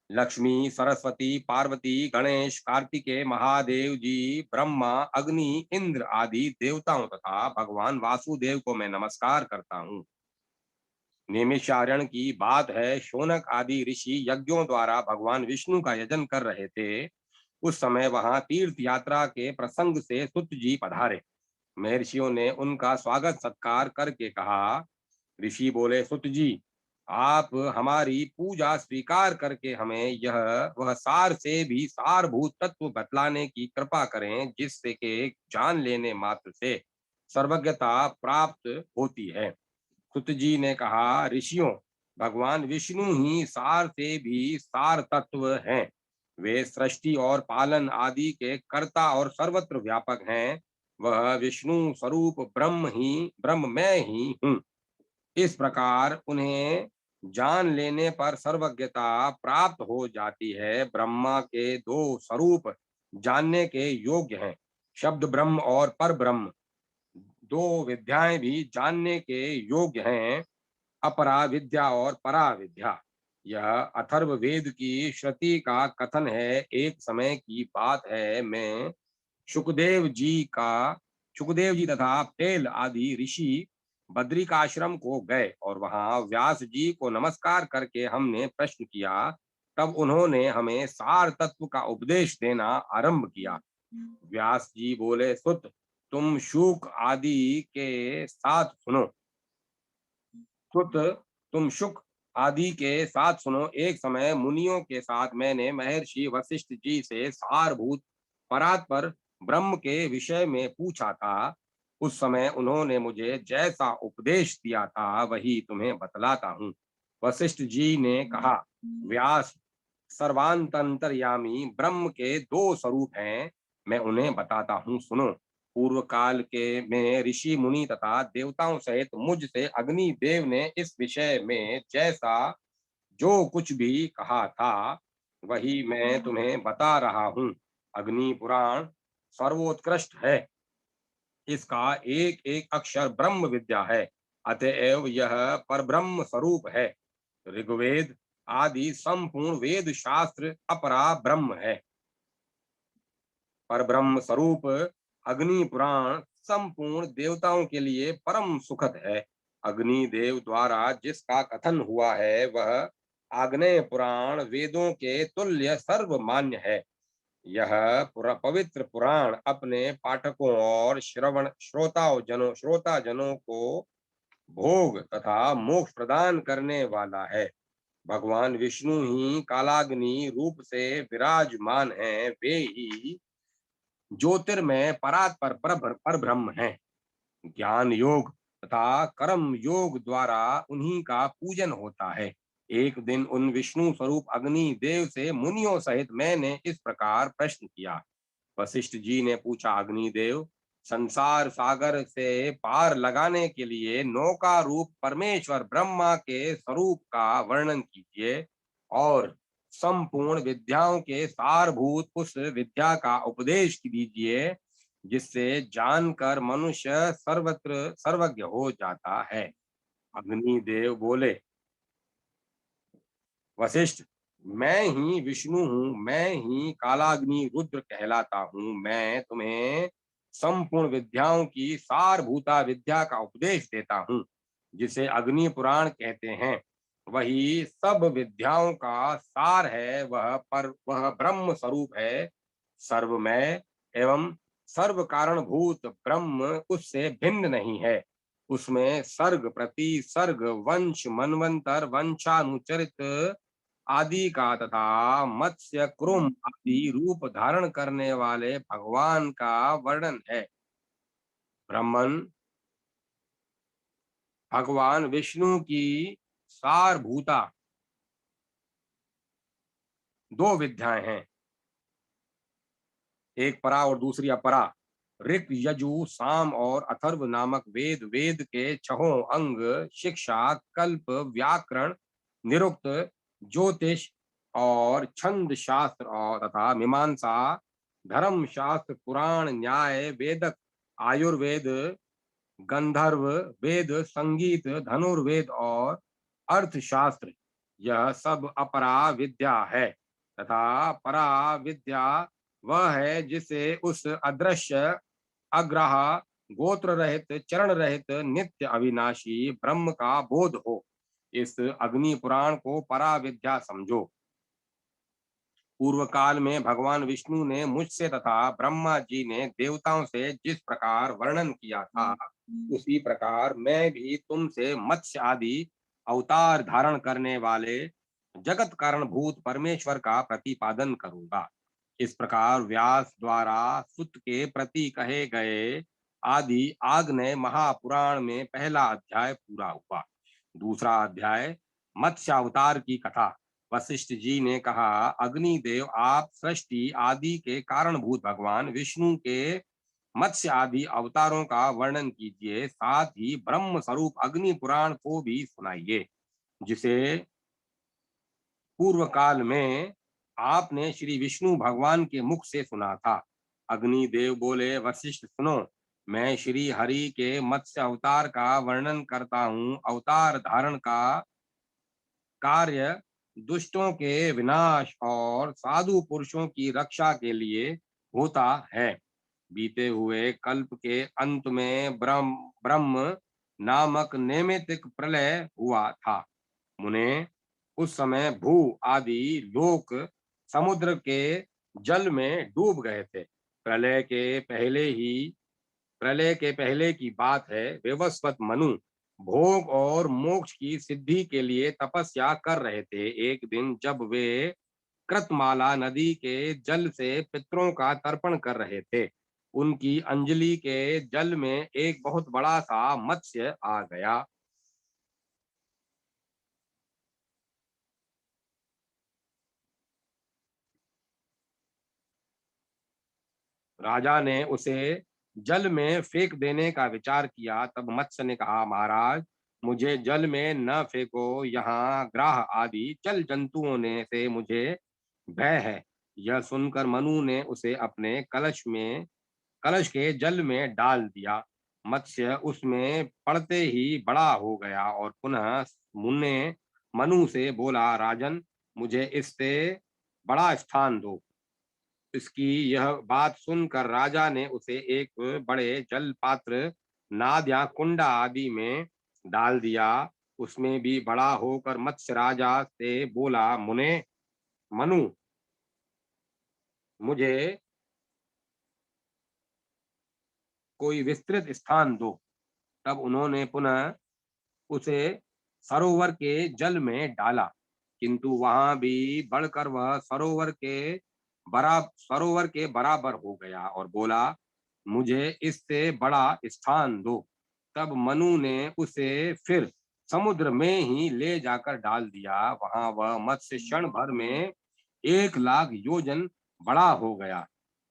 लक्ष्मी सरस्वती पार्वती गणेश कार्तिकेय महादेव जी ब्रह्मा अग्नि इंद्र आदि देवताओं तथा भगवान वासुदेव को मैं नमस्कार करता हूँ। नैमिषारण्य की बात है, शौनक आदि ऋषि यज्ञों द्वारा भगवान विष्णु का यजन कर रहे थे। उस समय वहां तीर्थ यात्रा के प्रसंग से सुत जी पधारे। महर्षियों ने उनका स्वागत सत्कार करके कहा। ऋषि बोले, सुत जी, आप हमारी पूजा स्वीकार करके हमें यह वह सार से भी सारभूत तत्व बतलाने की कृपा करें, जिससे के जान लेने मात्र से सर्वज्ञता प्राप्त होती है। सुत जी ने कहा, ऋषियों, भगवान विष्णु ही सार से भी सार तत्व हैं। वे सृष्टि और पालन आदि के कर्ता और सर्वत्र व्यापक हैं। वह विष्णु स्वरूप ब्रह्म मैं ही हूँ। इस प्रकार उन्हें जान लेने पर सर्वज्ञता प्राप्त हो जाती है। ब्रह्मा के दो स्वरूप जानने के योग्य हैं, शब्द ब्रह्म और पर ब्रह्म। दो विद्याएं भी जानने के योग्य हैं, अपरा विद्या और परा विद्या। यह अथर्व वेद की श्रुति का कथन है। एक समय की बात है, मैं सुखदेव जी तथा पेल आदि ऋषि बद्रिकाश्रम को गए और वहां व्यास जी को नमस्कार करके हमने प्रश्न किया। तब उन्होंने हमें सार तत्व का उपदेश देना आरंभ किया। व्यास जी बोले, सुत, तुम शुक आदि के साथ सुनो। सुत, तुम शुक आदि के साथ सुनो। एक समय मुनियों के साथ मैंने महर्षि वशिष्ठ जी से सारभूत परात्पर ब्रह्म के विषय में पूछा था। उस समय उन्होंने मुझे जैसा उपदेश दिया था वही तुम्हें बतलाता हूँ। वशिष्ठ जी ने कहा, व्यास, सर्वांतर्यामी ब्रह्म के दो स्वरूप हैं, मैं उन्हें बताता हूँ, सुनो। पूर्व काल के में ऋषि मुनि तथा देवताओं सहित मुझ से अग्नि देव ने इस विषय में जैसा जो कुछ भी कहा था वही मैं तुम्हें बता रहा हूँ। अग्नि पुराण सर्वोत्कृष्ट है। इसका एक एक अक्षर ब्रह्म विद्या है, अतएव यह परब्रह्म स्वरूप है। ऋग्वेद आदि संपूर्ण वेद शास्त्र अपरा ब्रह्म है। परब्रह्म स्वरूप अग्नि पुराण संपूर्ण देवताओं के लिए परम सुखद है। अग्नि देव द्वारा जिसका कथन हुआ है वह आग्नेय पुराण वेदों के तुल्य सर्वमान्य है। यह पवित्र पुराण अपने पाठकों और श्रोता जनों को भोग तथा मोक्ष प्रदान करने वाला है। भगवान विष्णु ही कालाग्नि रूप से विराजमान हैं। वे ही ज्योतिर्मय परात्पर पर ब्रह्म है। ज्ञान योग तथा कर्म योग द्वारा उन्हीं का पूजन होता है। एक दिन उन विष्णु स्वरूप अग्नि देव से मुनियों सहित मैंने इस प्रकार प्रश्न किया। वशिष्ठ जी ने पूछा, अग्निदेव, संसार सागर से पार लगाने के लिए नौका रूप परमेश्वर ब्रह्मा के स्वरूप का वर्णन कीजिए और संपूर्ण विद्याओं के सारभूत उस विद्या का उपदेश दीजिए जिससे जानकर मनुष्य सर्वत्र सर्वज्ञ हो जाता है। अग्निदेव बोले, वशिष्ठ, मैं ही विष्णु हूँ, मैं ही कालाग्नि रुद्र कहलाता हूँ। मैं तुम्हें संपूर्ण विद्याओं की सारभूता विद्या का उपदेश देता हूँ, जिसे अग्नि पुराण कहते हैं। वही सब विद्याओं का सार है। वह ब्रह्म स्वरूप है। सर्वमय एवं सर्व कारणभूत ब्रह्म उससे भिन्न नहीं है। उसमें सर्ग प्रति सर्ग वंश मनवंतर वंशानुचरित आदि का तथा मत्स्य कुरुम आदि रूप धारण करने वाले भगवान का वर्णन है। ब्रह्मन भगवान विष्णु की सारभूता दो विद्याएं हैं, एक परा और दूसरी अपरा। ऋक यजु साम और अथर्व नामक वेद, वेद के छहों अंग शिक्षा कल्प व्याकरण निरुक्त ज्योतिष और छंद शास्त्र और तथा मीमांसा धर्म शास्त्र पुराण न्याय वेदक आयुर्वेद गंधर्व वेद संगीत धनुर्वेद और अर्थशास्त्र, यह सब अपरा विद्या है। तथा परा विद्या वह है जिसे उस अदृश्य अग्रह गोत्र रहित चरण रहित नित्य अविनाशी ब्रह्म का बोध हो। इस अग्नि पुराण को परा विद्या समझो। पूर्व काल में भगवान विष्णु ने मुझसे तथा ब्रह्मा जी ने देवताओं से जिस प्रकार वर्णन किया था, उसी प्रकार मैं भी तुमसे मत्स्य आदि अवतार धारण करने वाले जगत कारणभूत परमेश्वर का प्रतिपादन करूंगा। इस प्रकार व्यास द्वारा सुत के प्रति कहे गए आदि आग्नेय महापुराण में पहला अध्याय पूरा हुआ। दूसरा अध्याय मत्स्य अवतार की कथा। वशिष्ठ जी ने कहा, अग्निदेव, आप सृष्टि आदि के कारणभूत भगवान विष्णु के मत्स्य आदि अवतारों का वर्णन कीजिए, साथ ही ब्रह्म स्वरूप अग्नि पुराण को भी सुनाइए, जिसे पूर्व काल में आपने श्री विष्णु भगवान के मुख से सुना था। अग्निदेव बोले, वशिष्ठ सुनो, मैं श्री हरि के मत्स्य अवतार का वर्णन करता हूँ। अवतार धारण का कार्य दुष्टों के विनाश और साधु पुरुषों की रक्षा के लिए होता है। बीते हुए कल्प के अंत में ब्रह्म ब्रह्म नामक नैमित्तिक प्रलय हुआ था। मुने, उस समय भू आदि लोक समुद्र के जल में डूब गए थे। प्रलय के पहले की बात है। विवस्वत मनु भोग और मोक्ष की सिद्धि के लिए तपस्या कर रहे थे। एक दिन जब वे कृतमाला नदी के जल से पितरों का तर्पण कर रहे थे, उनकी अंजलि के जल में एक बहुत बड़ा सा मत्स्य आ गया। राजा ने उसे जल में फेंक देने का विचार किया। तब मत्स्य ने कहा, महाराज, मुझे जल में न फेंको, यहाँ ग्राह आदि जल जंतुओं ने से मुझे भय है। यह सुनकर मनु ने उसे अपने कलश के जल में डाल दिया। मत्स्य उसमें पड़ते ही बड़ा हो गया और पुनः मुन्ने मनु से बोला, राजन, मुझे इससे बड़ा स्थान दो। इसकी यह बात सुनकर राजा ने उसे एक बड़े जल पात्र, नाद या कुंडा आदि में डाल दिया। उसमें भी बड़ा होकर मत्स्य राजा से बोला, मुने मनु, मुझे कोई विस्तृत स्थान दो। तब उन्होंने पुनः उसे सरोवर के जल में डाला, किंतु वहां भी बढ़कर वह सरोवर के बराबर हो गया और बोला, मुझे इससे बड़ा स्थान दो। तब मनु ने उसे फिर समुद्र में ही ले जाकर डाल दिया। वहां वह मत्स्य क्षण भर में 1 लाख योजन बड़ा हो गया।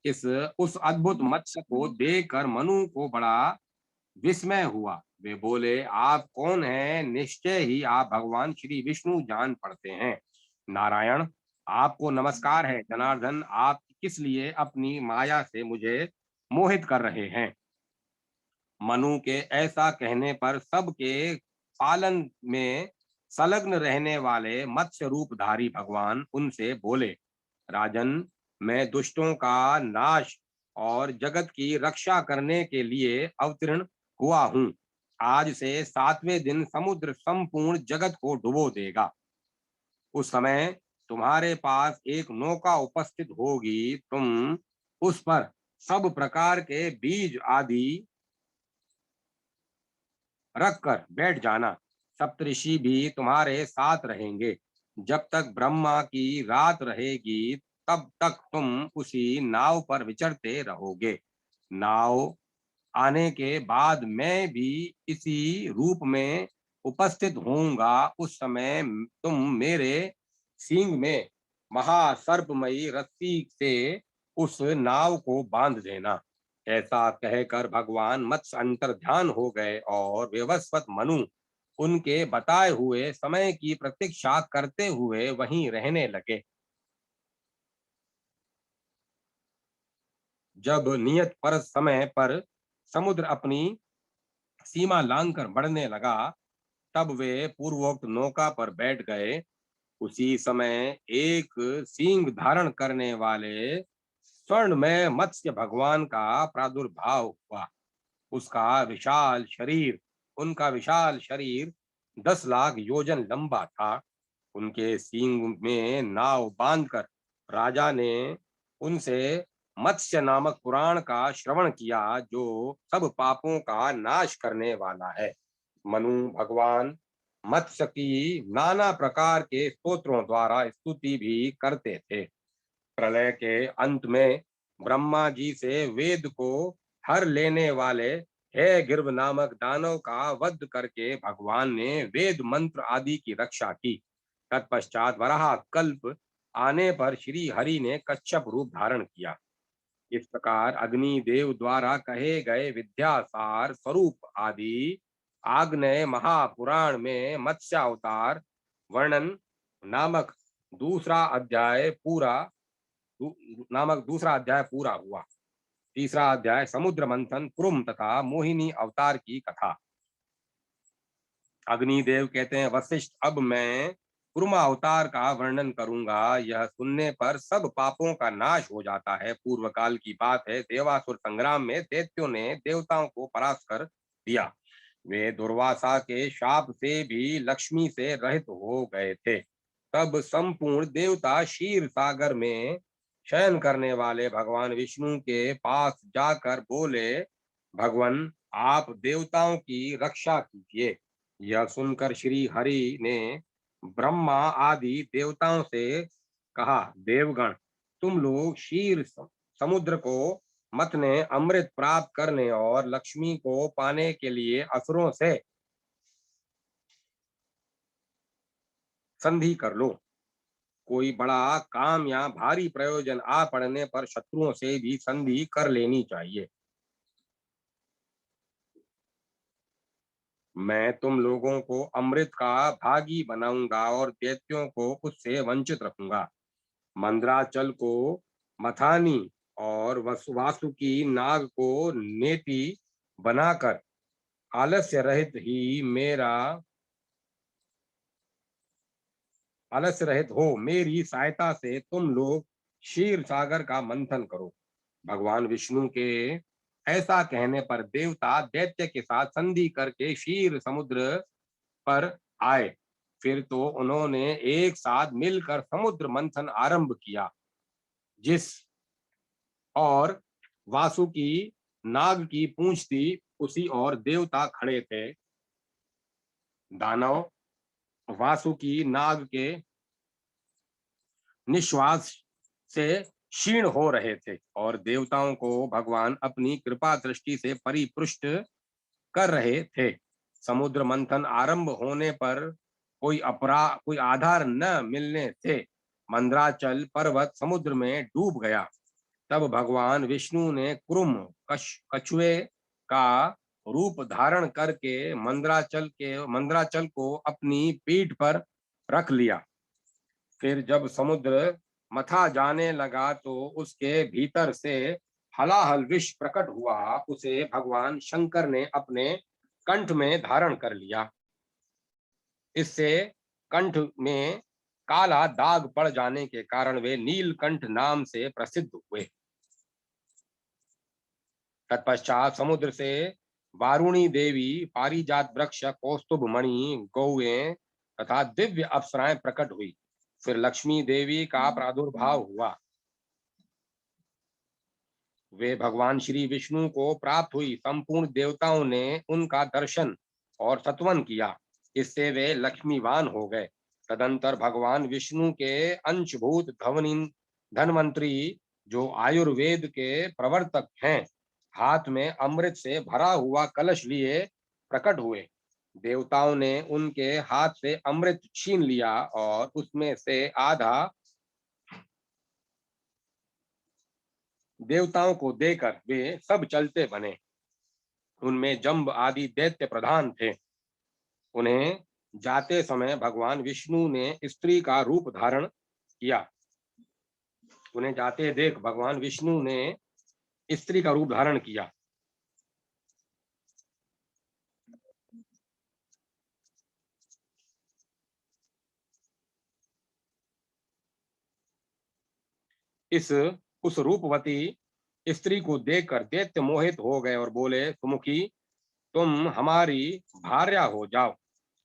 इस उस अद्भुत मत्स्य को देखकर मनु को बड़ा विस्मय हुआ। वे बोले, आप कौन हैं? निश्चय ही आप भगवान श्री विष्णु जान पड़ते हैं। नारायण, आपको नमस्कार है। जनार्दन, आप किस लिए अपनी माया से मुझे मोहित कर रहे हैं? मनु के ऐसा कहने पर सबके पालन में संलग्न रहने वाले मत्स्य रूपधारी भगवान उनसे बोले, राजन, मैं दुष्टों का नाश और जगत की रक्षा करने के लिए अवतीर्ण हुआ हूँ। आज से 7वें दिन समुद्र संपूर्ण जगत को डुबो देगा। उस समय तुम्हारे पास एक नौका उपस्थित होगी। तुम उस पर सब प्रकार के बीज आदि रख कर बैठ जाना। सप्तऋषि भी तुम्हारे साथ रहेंगे। जब तक ब्रह्मा की रात रहेगी, तब तक तुम उसी नाव पर विचरते रहोगे। नाव आने के बाद मैं भी इसी रूप में उपस्थित होऊंगा। उस समय तुम मेरे सींग में महासर्पमयी रस्सी से उस नाव को बांध देना। ऐसा कहकर भगवान मत्स्य अंतर्ध्यान हो गए और विवस्वत मनु उनके बताए हुए समय की प्रतीक्षा करते हुए वहीं रहने लगे। जब नियत पर समय पर समुद्र अपनी सीमा लांघकर बढ़ने लगा, तब वे पूर्वोक्त नौका पर बैठ गए। उसी समय एक सींग धारण करने वाले स्वर्णमय मत्स्य भगवान का प्रादुर्भाव हुआ। उसका विशाल शरीर उनका विशाल शरीर 10 लाख योजन लंबा था। उनके सींग में नाव बांधकर राजा ने उनसे मत्स्य नामक पुराण का श्रवण किया, जो सब पापों का नाश करने वाला है। मनु भगवान मत्स्य की नाना प्रकार के स्तोत्रों द्वारा स्तुति भी करते थे। प्रलय के अंत में ब्रह्मा जी से वेद को हर लेने वाले हे गिर्भ नामक दानव का वध करके भगवान ने वेद मंत्र आदि की रक्षा की। तत्पश्चात वराह कल्प आने पर श्री हरि ने कच्छप रूप धारण किया। इस प्रकार अग्नि देव द्वारा कहे गए विद्यासार स्वरूप आदि आग्नेय महापुराण में मत्स्यावतार वर्णन नामक दूसरा अध्याय पूरा दूसरा अध्याय पूरा हुआ। तीसरा अध्याय समुद्र मंथन, कुरुम तथा मोहिनी अवतार की कथा। अग्निदेव कहते हैं, वशिष्ठ, अब मैं कुर्मा अवतार का वर्णन करूंगा। यह सुनने पर सब पापों का नाश हो जाता है। पूर्व काल की बात है। देवासुर संग्राम में दैत्यों ने देवताओं को परास्त कर दिया। वे दुर्वासा के शाप से भी लक्ष्मी से रहित हो गए थे। तब संपूर्ण देवता क्षीर सागर में शयन करने वाले भगवान विष्णु के पास जाकर बोले, भगवान, आप देवताओं की रक्षा कीजिए। यह सुनकर श्री हरि ने ब्रह्मा आदि देवताओं से कहा, देवगण, तुम लोग क्षीर समुद्र को मतने, अमृत प्राप्त करने और लक्ष्मी को पाने के लिए असुरों से संधि कर लो। कोई बड़ा काम या भारी प्रयोजन आ पड़ने पर शत्रुओं से भी संधि कर लेनी चाहिए। मैं तुम लोगों को अमृत का भागी बनाऊंगा और दैत्यों को उससे वंचित रखूंगा। मंद्राचल को मथानी और वासुकी नाग को नेति बनाकर आलस्य रहित हो मेरी सहायता से तुम लोग क्षीर सागर का मंथन करो। भगवान विष्णु के ऐसा कहने पर देवता दैत्य के साथ संधि करके क्षीर समुद्र पर आए। फिर तो उन्होंने एक साथ मिलकर समुद्र मंथन आरंभ किया। जिस और वासुकी नाग की पूंछ थी उसी और देवता खड़े थे। दानव वासुकी नाग के निश्वास से क्षीण हो रहे थे और देवताओं को भगवान अपनी कृपा दृष्टि से परिपुष्ट कर रहे थे। समुद्र मंथन आरंभ होने पर कोई आधार न मिलने से मंद्राचल पर्वत समुद्र में डूब गया। तब भगवान विष्णु ने कछुए का रूप धारण करके मंद्राचल को अपनी पीठ पर रख लिया। फिर जब समुद्र मथा जाने लगा तो उसके भीतर से हलाहल विष प्रकट हुआ। उसे भगवान शंकर ने अपने कंठ में धारण कर लिया। इससे कंठ में काला दाग पड़ जाने के कारण वे नीलकंठ नाम से प्रसिद्ध हुए। तत्पश्चात समुद्र से वारुणी देवी, पारिजात वृक्ष, कौस्तुभ मणि, गौएं तथा दिव्य अप्सराएं प्रकट हुई। फिर लक्ष्मी देवी का प्रादुर्भाव हुआ। वे भगवान श्री विष्णु को प्राप्त हुई। संपूर्ण देवताओं ने उनका दर्शन और सत्वन किया। इससे वे लक्ष्मीवान हो गए। तदंतर भगवान विष्णु के अंशभूत धनवंतरी जो आयुर्वेद के प्रवर्तक हैं, हाथ में अमृत से भरा हुआ कलश लिए प्रकट हुए। देवताओं ने उनके हाथ से अमृत छीन लिया और उसमें से आधा देवताओं को देकर वे सब चलते बने। उनमें जम्ब आदि दैत्य प्रधान थे। उन्हें जाते समय भगवान विष्णु ने स्त्री का रूप धारण किया। उन्हें जाते देख भगवान विष्णु ने स्त्री का रूप धारण किया। उस रूपवती स्त्री को देखकर दैत्य मोहित हो गए और बोले, सुमुखी, तुम हमारी भार्या हो जाओ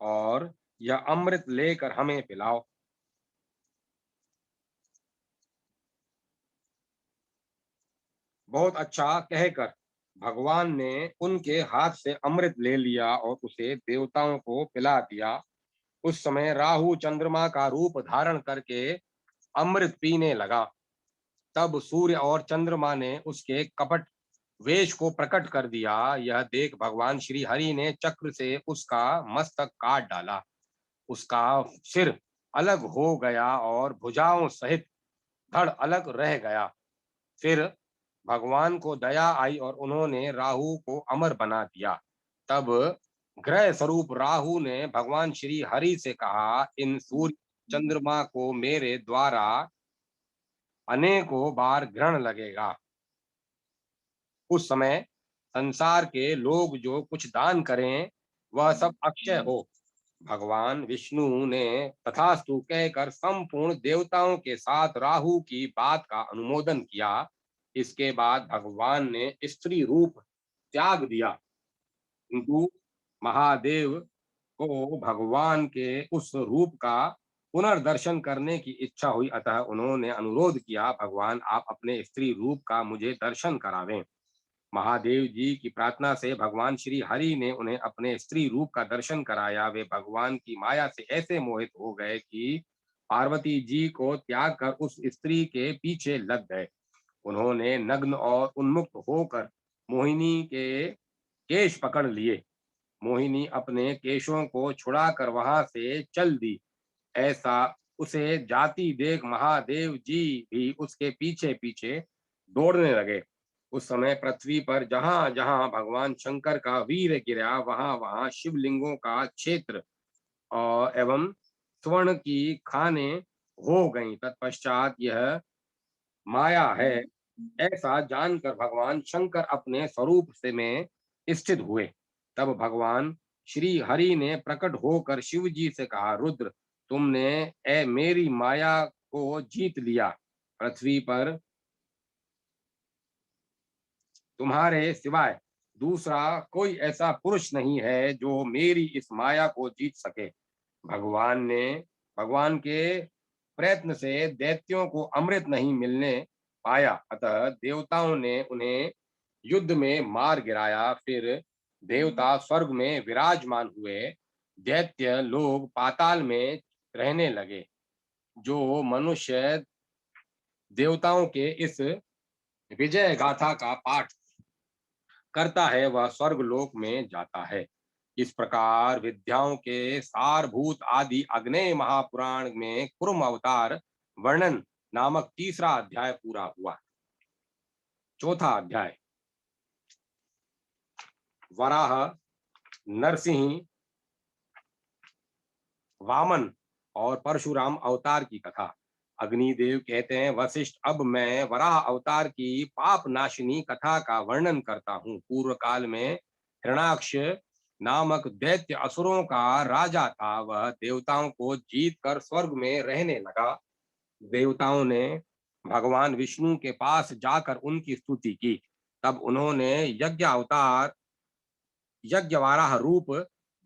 और यह अमृत लेकर हमें पिलाओ। बहुत अच्छा कहकर भगवान ने उनके हाथ से अमृत ले लिया और उसे देवताओं को पिला दिया। उस समय राहु चंद्रमा का रूप धारण करके अमृत पीने लगा। तब सूर्य और चंद्रमा ने उसके कपट वेश को प्रकट कर दिया। यह देख भगवान श्री हरि ने चक्र से उसका मस्तक काट डाला। उसका सिर अलग हो गया और भुजाओं सहित धड़ अलग रह गया। फिर भगवान को दया आई और उन्होंने राहु को अमर बना दिया। तब ग्रह स्वरूप राहु ने भगवान श्री हरि से कहा, इन सूर्य चंद्रमा को मेरे द्वारा अनेकों बार ग्रहण लगेगा। उस समय संसार के लोग जो कुछ दान करें वह सब अक्षय हो। भगवान विष्णु ने तथास्तु कहकर संपूर्ण देवताओं के साथ राहु की बात का अनुमोदन किया। इसके बाद भगवान ने स्त्री रूप त्याग दिया, किंतु महादेव को भगवान के उस रूप का पुनर्दर्शन करने की इच्छा हुई। अतः उन्होंने अनुरोध किया, भगवान आप अपने स्त्री रूप का मुझे दर्शन करावें। महादेव जी की प्रार्थना से भगवान श्री हरि ने उन्हें अपने स्त्री रूप का दर्शन कराया। वे भगवान की माया से ऐसे मोहित हो गए कि पार्वती जी को त्याग कर उस स्त्री के पीछे लग गए। उन्होंने नग्न और उन्मुक्त होकर मोहिनी के केश पकड़ लिए। मोहिनी अपने केशों को छुड़ाकर वहां से चल दी। ऐसा उसे जाती देख महादेव जी भी उसके पीछे पीछे दौड़ने लगे। उस समय पृथ्वी पर जहां जहां भगवान शंकर का वीर गिरा वहां वहां शिवलिंगों का क्षेत्र और एवं स्वर्ण की खाने हो गई। तत्पश्चात यह माया है ऐसा जानकर भगवान शंकर अपने स्वरूप से में स्थित हुए। तब भगवान श्री हरि ने प्रकट होकर शिव जी से कहा, रुद्र तुमने मेरी माया को जीत लिया। पृथ्वी पर तुम्हारे सिवाय दूसरा कोई ऐसा पुरुष नहीं है जो मेरी इस माया को जीत सके। भगवान ने भगवान के प्रयत्न से दैत्यों को अमृत नहीं मिलने पाया, अतः देवताओं ने उन्हें युद्ध में मार गिराया। फिर देवता स्वर्ग में विराजमान हुए, दैत्य लोग पाताल में रहने लगे। जो मनुष्य देवताओं के इस विजय गाथा का पाठ करता है वह स्वर्ग लोक में जाता है। इस प्रकार विद्याओं के सारभूत आदि अग्नेय महापुराण में कुर्म अवतार वर्णन नामक तीसरा अध्याय पूरा हुआ। चौथा अध्याय वराह, नरसिंह, वामन और परशुराम अवतार की कथा। अग्निदेव कहते हैं, वशिष्ठ अब मैं वराह अवतार की पाप नाशिनी कथा का वर्णन करता हूँ। पूर्व काल में हिरणाक्ष नामक दैत्य असुरों का राजा था। वह देवताओं को जीत कर स्वर्ग में रहने लगा। देवताओं ने भगवान विष्णु के पास जाकर उनकी स्तुति की। तब उन्होंने यज्ञवाराह रूप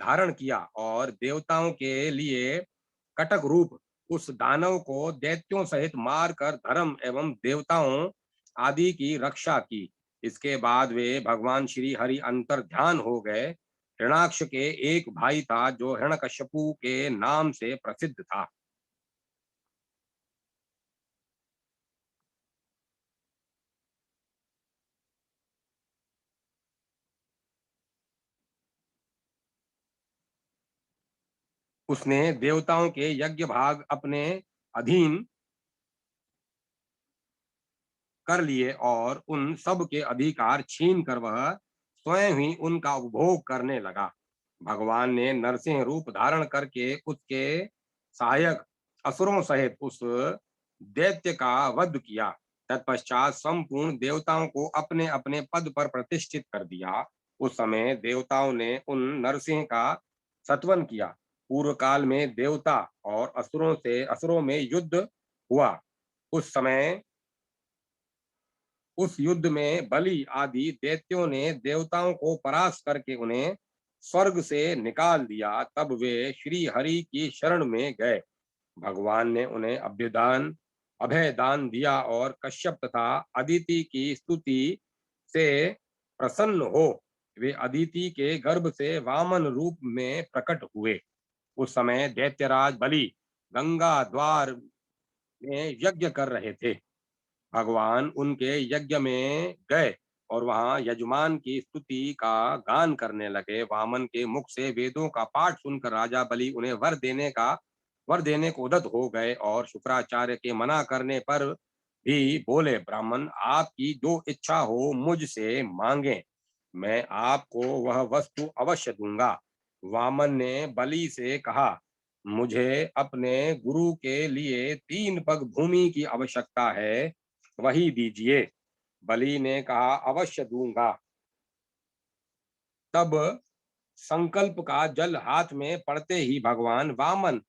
धारण किया और देवताओं के लिए कटक रूप उस दानव को दैत्यों सहित मारकर धर्म एवं देवताओं आदि की रक्षा की। इसके बाद वे भगवान श्री हरि अंतर ध्यान हो गए। हिरणाक्ष के एक भाई था जो हिरण्यकश्यपु के नाम से प्रसिद्ध था। उसने देवताओं के यज्ञ भाग अपने अधीन कर लिए और उन सब के अधिकार छीन कर वह स्वयं ही उनका उपभोग करने लगा। भगवान ने नरसिंह रूप धारण करके उसके सहायक असुरों सहित उस दैत्य का वध किया। तत्पश्चात संपूर्ण देवताओं को अपने अपने पद पर प्रतिष्ठित कर दिया। उस समय देवताओं ने उन नरसिंह का सत्वन किया। पूर्व काल में देवता और असुरों में युद्ध हुआ। उस समय उस युद्ध में बलि आदि दैत्यों ने देवताओं को परास्त करके उन्हें स्वर्ग से निकाल दिया। तब वे श्री हरि की शरण में गए। भगवान ने उन्हें अभय दान दिया और कश्यप तथा अदिति की स्तुति से प्रसन्न हो वे अदिति के गर्भ से वामन रूप में प्रकट हुए। उस समय दैत्यराज बलि गंगा द्वार में यज्ञ कर रहे थे। भगवान उनके यज्ञ में गए और वहां यजमान की स्तुति का गान करने लगे। वामन के मुख से वेदों का पाठ सुनकर राजा बलि उन्हें वर देने को उद्यत हो गए और शुक्राचार्य के मना करने पर भी बोले, ब्राह्मण आपकी जो इच्छा हो मुझसे मांगे, मैं आपको वह वस्तु अवश्य दूंगा। वामन ने बलि से कहा, मुझे अपने गुरु के लिए 3 पग भूमि की आवश्यकता है, वही दीजिए। बलि ने कहा, अवश्य दूंगा। तब संकल्प का जल हाथ में पड़ते ही भगवान वामन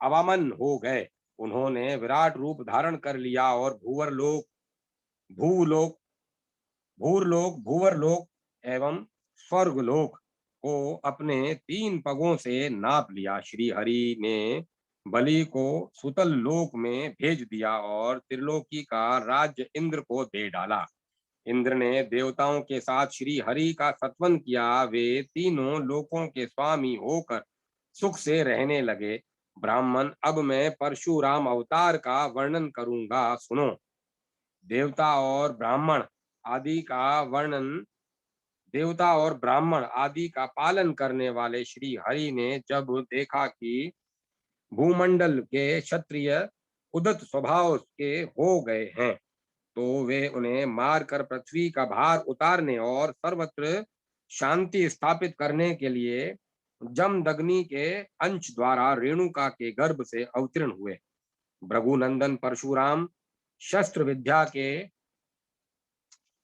अवामन हो गए। उन्होंने विराट रूप धारण कर लिया और भूलोक भूरलोक भूवरलोक एवं स्वर्गलोक को अपने 3 पगों से नाप लिया। श्री हरि ने बलि को सुतल लोक में भेज दिया और त्रिलोकी का राज्य इंद्र को दे डाला। इंद्र ने देवताओं के साथ श्री हरि का सत्वन किया। वे तीनों लोकों के स्वामी होकर सुख से रहने लगे। ब्राह्मण अब मैं परशुराम अवतार का वर्णन करूंगा, सुनो। देवता और ब्राह्मण आदि का वर्णन देवता और ब्राह्मण आदि का पालन करने वाले श्री हरि ने जब देखा कि भूमंडल के क्षत्रिय उदत स्वभाव के हो गए हैं तो वे उन्हें मारकर पृथ्वी का भार उतारने और सर्वत्र शांति स्थापित करने के लिए जमदग्नि के अंश द्वारा रेणुका के गर्भ से अवतीर्ण हुए। भृगुनंदन परशुराम शस्त्र विद्या के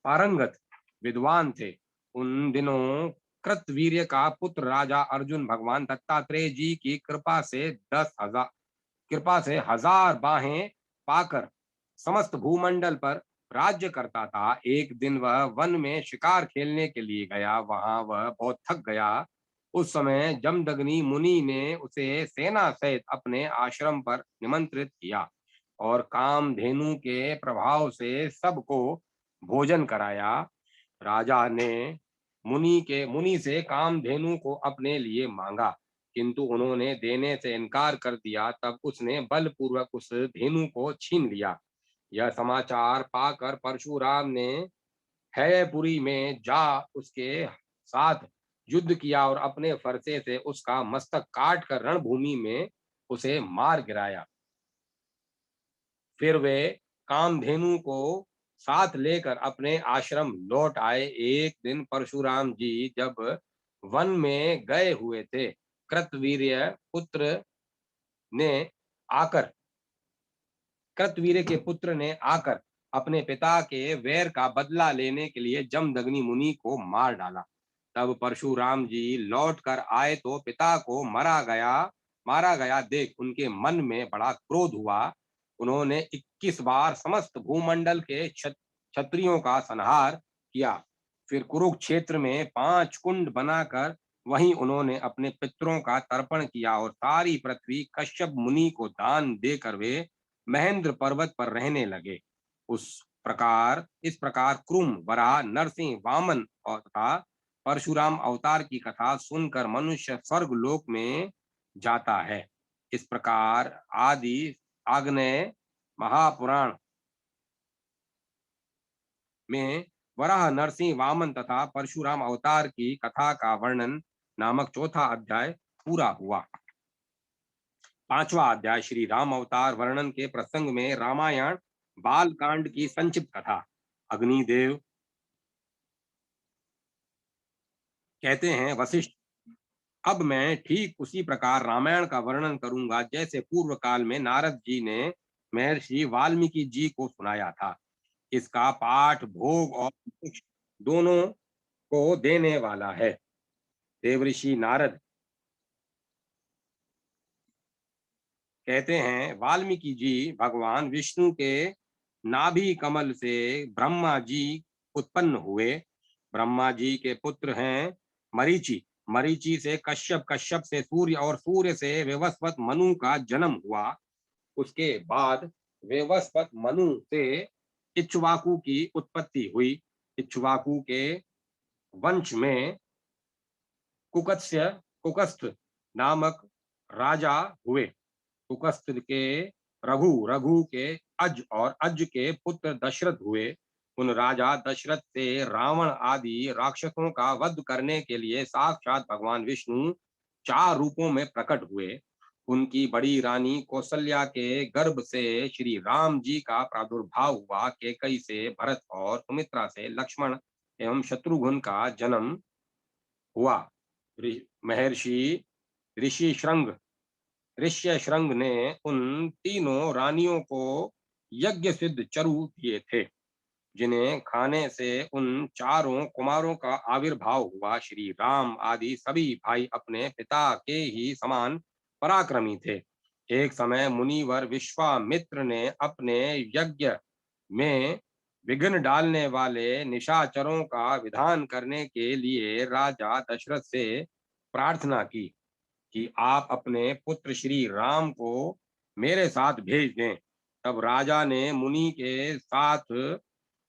पारंगत विद्वान थे। उन दिनों कृतवीर्य का पुत्र राजा अर्जुन भगवान दत्तात्रेय जी की कृपा से हजार बाहें पाकर समस्त भूमंडल पर राज्य करता था। एक दिन वह वन में शिकार खेलने के लिए गया। वहां वह बहुत थक गया। उस समय जमदग्नि मुनि ने उसे सेना सहित अपने आश्रम पर निमंत्रित किया और कामधेनु के प्रभाव से सबको भोजन कराया। राजा ने मुनि से कामधेनु को अपने लिए मांगा, किंतु उन्होंने देने से इनकार कर दिया। तब उसने बलपूर्वक उस धेनु को छीन लिया। यह समाचार पाकर परशुराम ने हैपुरी में जा उसके साथ युद्ध किया और अपने फरसे से उसका मस्तक काट कर रणभूमि में उसे मार गिराया। फिर वे कामधेनु को साथ लेकर अपने आश्रम लौट आए। एक दिन परशुराम जी जब वन में गए हुए थे, कृतवीर्य पुत्र ने आकर कृतवीर्य के पुत्र ने आकर अपने पिता के वैर का बदला लेने के लिए जमदग्नि मुनि को मार डाला। तब परशुराम जी लौट कर आए तो पिता को मारा गया देख उनके मन में बड़ा क्रोध हुआ। उन्होंने 21 बार समस्त भूमंडल के क्षत्रियों का संहार किया। फिर कुरुक्षेत्र में 5 कुंड बनाकर वहीं उन्होंने अपने पितरों का तर्पण किया और सारी पृथ्वी कश्यप मुनि को दान देकर वे महेंद्र पर्वत पर रहने लगे। इस प्रकार क्रुम, वराह, नरसिंह, वामन और तथा परशुराम अवतार की कथा सुनकर मनुष्य स्वर्ग लोक में जाता है। इस प्रकार आदि आग्नेय महापुराण में वराह, नरसिंह, वामन तथा परशुराम अवतार की कथा का वर्णन नामक चौथा अध्याय पूरा हुआ। पांचवा अध्याय श्री राम अवतार वर्णन के प्रसंग में रामायण बालकांड की संक्षिप्त कथा। अग्निदेव कहते हैं, वशिष्ठ, अब मैं ठीक उसी प्रकार रामायण का वर्णन करूंगा जैसे पूर्व काल में नारद जी ने महर्षि वाल्मीकि जी को सुनाया था। इसका पाठ भोग और मोक्ष दोनों को देने वाला है। देवऋषि नारद कहते हैं, वाल्मीकि जी भगवान विष्णु के नाभि कमल से ब्रह्मा जी उत्पन्न हुए। ब्रह्मा जी के पुत्र हैं मरीचि, मरीचि से कश्यप, कश्यप से सूर्य और सूर्य से वेवस्वत मनु का जन्म हुआ। उसके बाद वेवस्वत मनु से इक्ष्वाकु की उत्पत्ति हुई। इक्ष्वाकु के वंश में कुकस्थ नामक राजा हुए। कुकस्थ के रघु, रघु के अज और अज के पुत्र दशरथ हुए। उन राजा दशरथ से रावण आदि राक्षसों का वध करने के लिए साक्षात भगवान विष्णु 4 रूपों में प्रकट हुए। उनकी बड़ी रानी कौशल्या के गर्भ से श्री राम जी का प्रादुर्भाव हुआ। कैकई से भरत और सुमित्रा से लक्ष्मण एवं शत्रुघ्न का जन्म हुआ। महर्षि ऋषि श्रृंग ऋष्य श्रृंग ने उन तीनों रानियों को यज्ञ सिद्ध चरु दिए थे, जिन्हें खाने से उन चारों कुमारों का आविर्भाव हुआ। श्री राम आदि सभी भाई अपने पिता के ही समान पराक्रमी थे। एक समय मुनिवर विश्वामित्र ने अपने यज्ञ में विघ्न डालने वाले निशाचरों का विधान करने के लिए राजा दशरथ से प्रार्थना की कि आप अपने पुत्र श्री राम को मेरे साथ भेज दें। तब राजा ने मुनि के साथ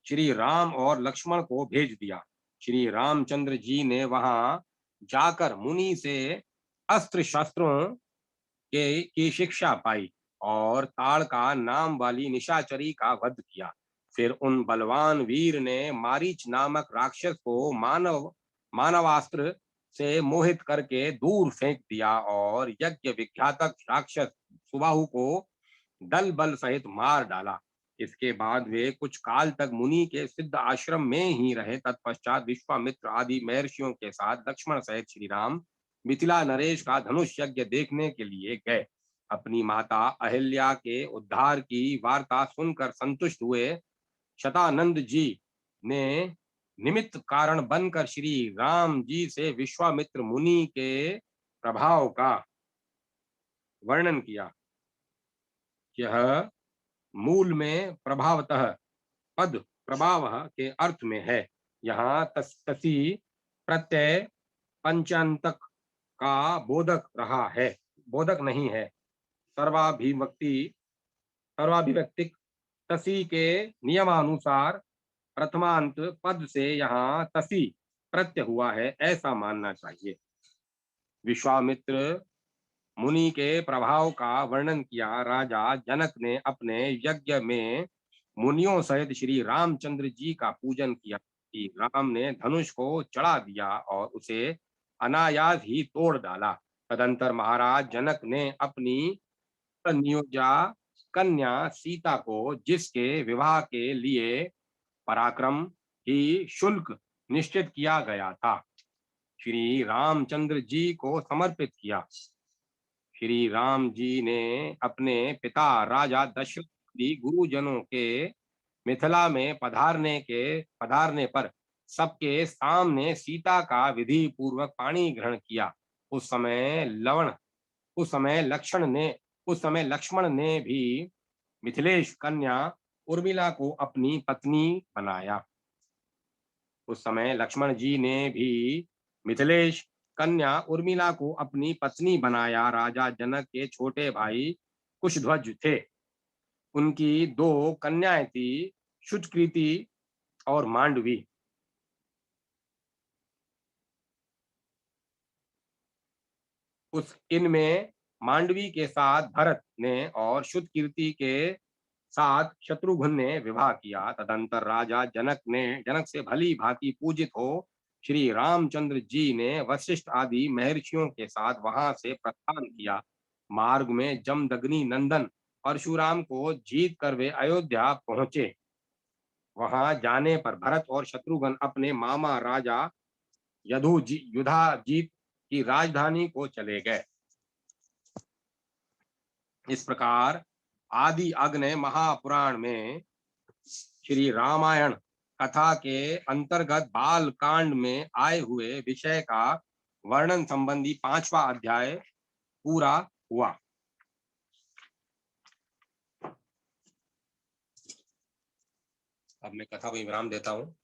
श्री राम और लक्ष्मण को भेज दिया। श्री रामचंद्र जी ने वहां जाकर मुनि से अस्त्र शस्त्रों की शिक्षा पाई और ताड़का नाम वाली निशाचरी का वध किया। फिर उन बलवान वीर ने मारीच नामक राक्षस को मानवास्त्र से मोहित करके दूर फेंक दिया और यज्ञ विख्यातक राक्षस सुबाहु को दल बल सहित मार डाला। इसके बाद वे कुछ काल तक मुनि के सिद्ध आश्रम में ही रहे। तत्पश्चात विश्वामित्र आदि महर्षियों के साथ लक्ष्मण सहित श्री राम मिथिला नरेश का धनुष यज्ञ देखने के लिए गए। अपनी माता अहिल्या के उद्धार की वार्ता सुनकर संतुष्ट हुए शतानंद जी ने निमित्त कारण बनकर श्री राम जी से विश्वामित्र मुनि के प्रभाव का वर्णन किया। यह मूल में प्रभावतः पद प्रभाव के अर्थ में है। यहाँ तसी प्रत्यय पंचांतक का बोधक रहा है, बोधक नहीं है। सर्वाभिव्यक्तिक तसी के नियमानुसार प्रथमांत पद से यहाँ तसी प्रत्यय हुआ है, ऐसा मानना चाहिए। विश्वामित्र मुनि के प्रभाव का वर्णन किया। राजा जनक ने अपने यज्ञ में मुनियों सहित श्री रामचंद्र जी का पूजन किया। कि राम ने धनुष को चढ़ा दिया और उसे अनायास ही तोड़ डाला। तदंतर महाराज जनक ने अपनी नियोजा कन्या सीता को, जिसके विवाह के लिए पराक्रम ही शुल्क निश्चित किया गया था, श्री रामचंद्र जी को समर्पित किया। श्री राम जी ने अपने पिता राजा दशरथ आदि गुरुजनों के मिथिला में पधारने पर सबके सामने सीता का विधि पूर्वक पाणी ग्रहण किया। उस समय लक्ष्मण ने भी मिथिलेश कन्या उर्मिला को अपनी पत्नी बनाया। उस समय लक्ष्मण जी ने भी मिथिलेश कन्या उर्मिला को अपनी पत्नी बनाया। राजा जनक के छोटे भाई कुशध्वज थे। उनकी दो कन्याएं थी, शुचकृति और मांडवी। इनमें मांडवी के साथ भरत ने और शुचकीर्ति के साथ शत्रुघ्न ने विवाह किया। तदंतर राजा जनक से भली भांति पूजित हो श्री रामचंद्र जी ने वशिष्ठ आदि महर्षियों के साथ वहां से प्रस्थान किया। मार्ग में जमदग्नि नंदन परशुराम को जीत कर वे अयोध्या पहुंचे। वहां जाने पर भरत और शत्रुघ्न अपने मामा राजा युधाजीत की राजधानी को चले गए। इस प्रकार आदि अग्नि महापुराण में श्री रामायण कथा के अंतर्गत बाल कांड में आए हुए विषय का वर्णन संबंधी 5वां अध्याय पूरा हुआ। अब मैं कथा को विराम देता हूं।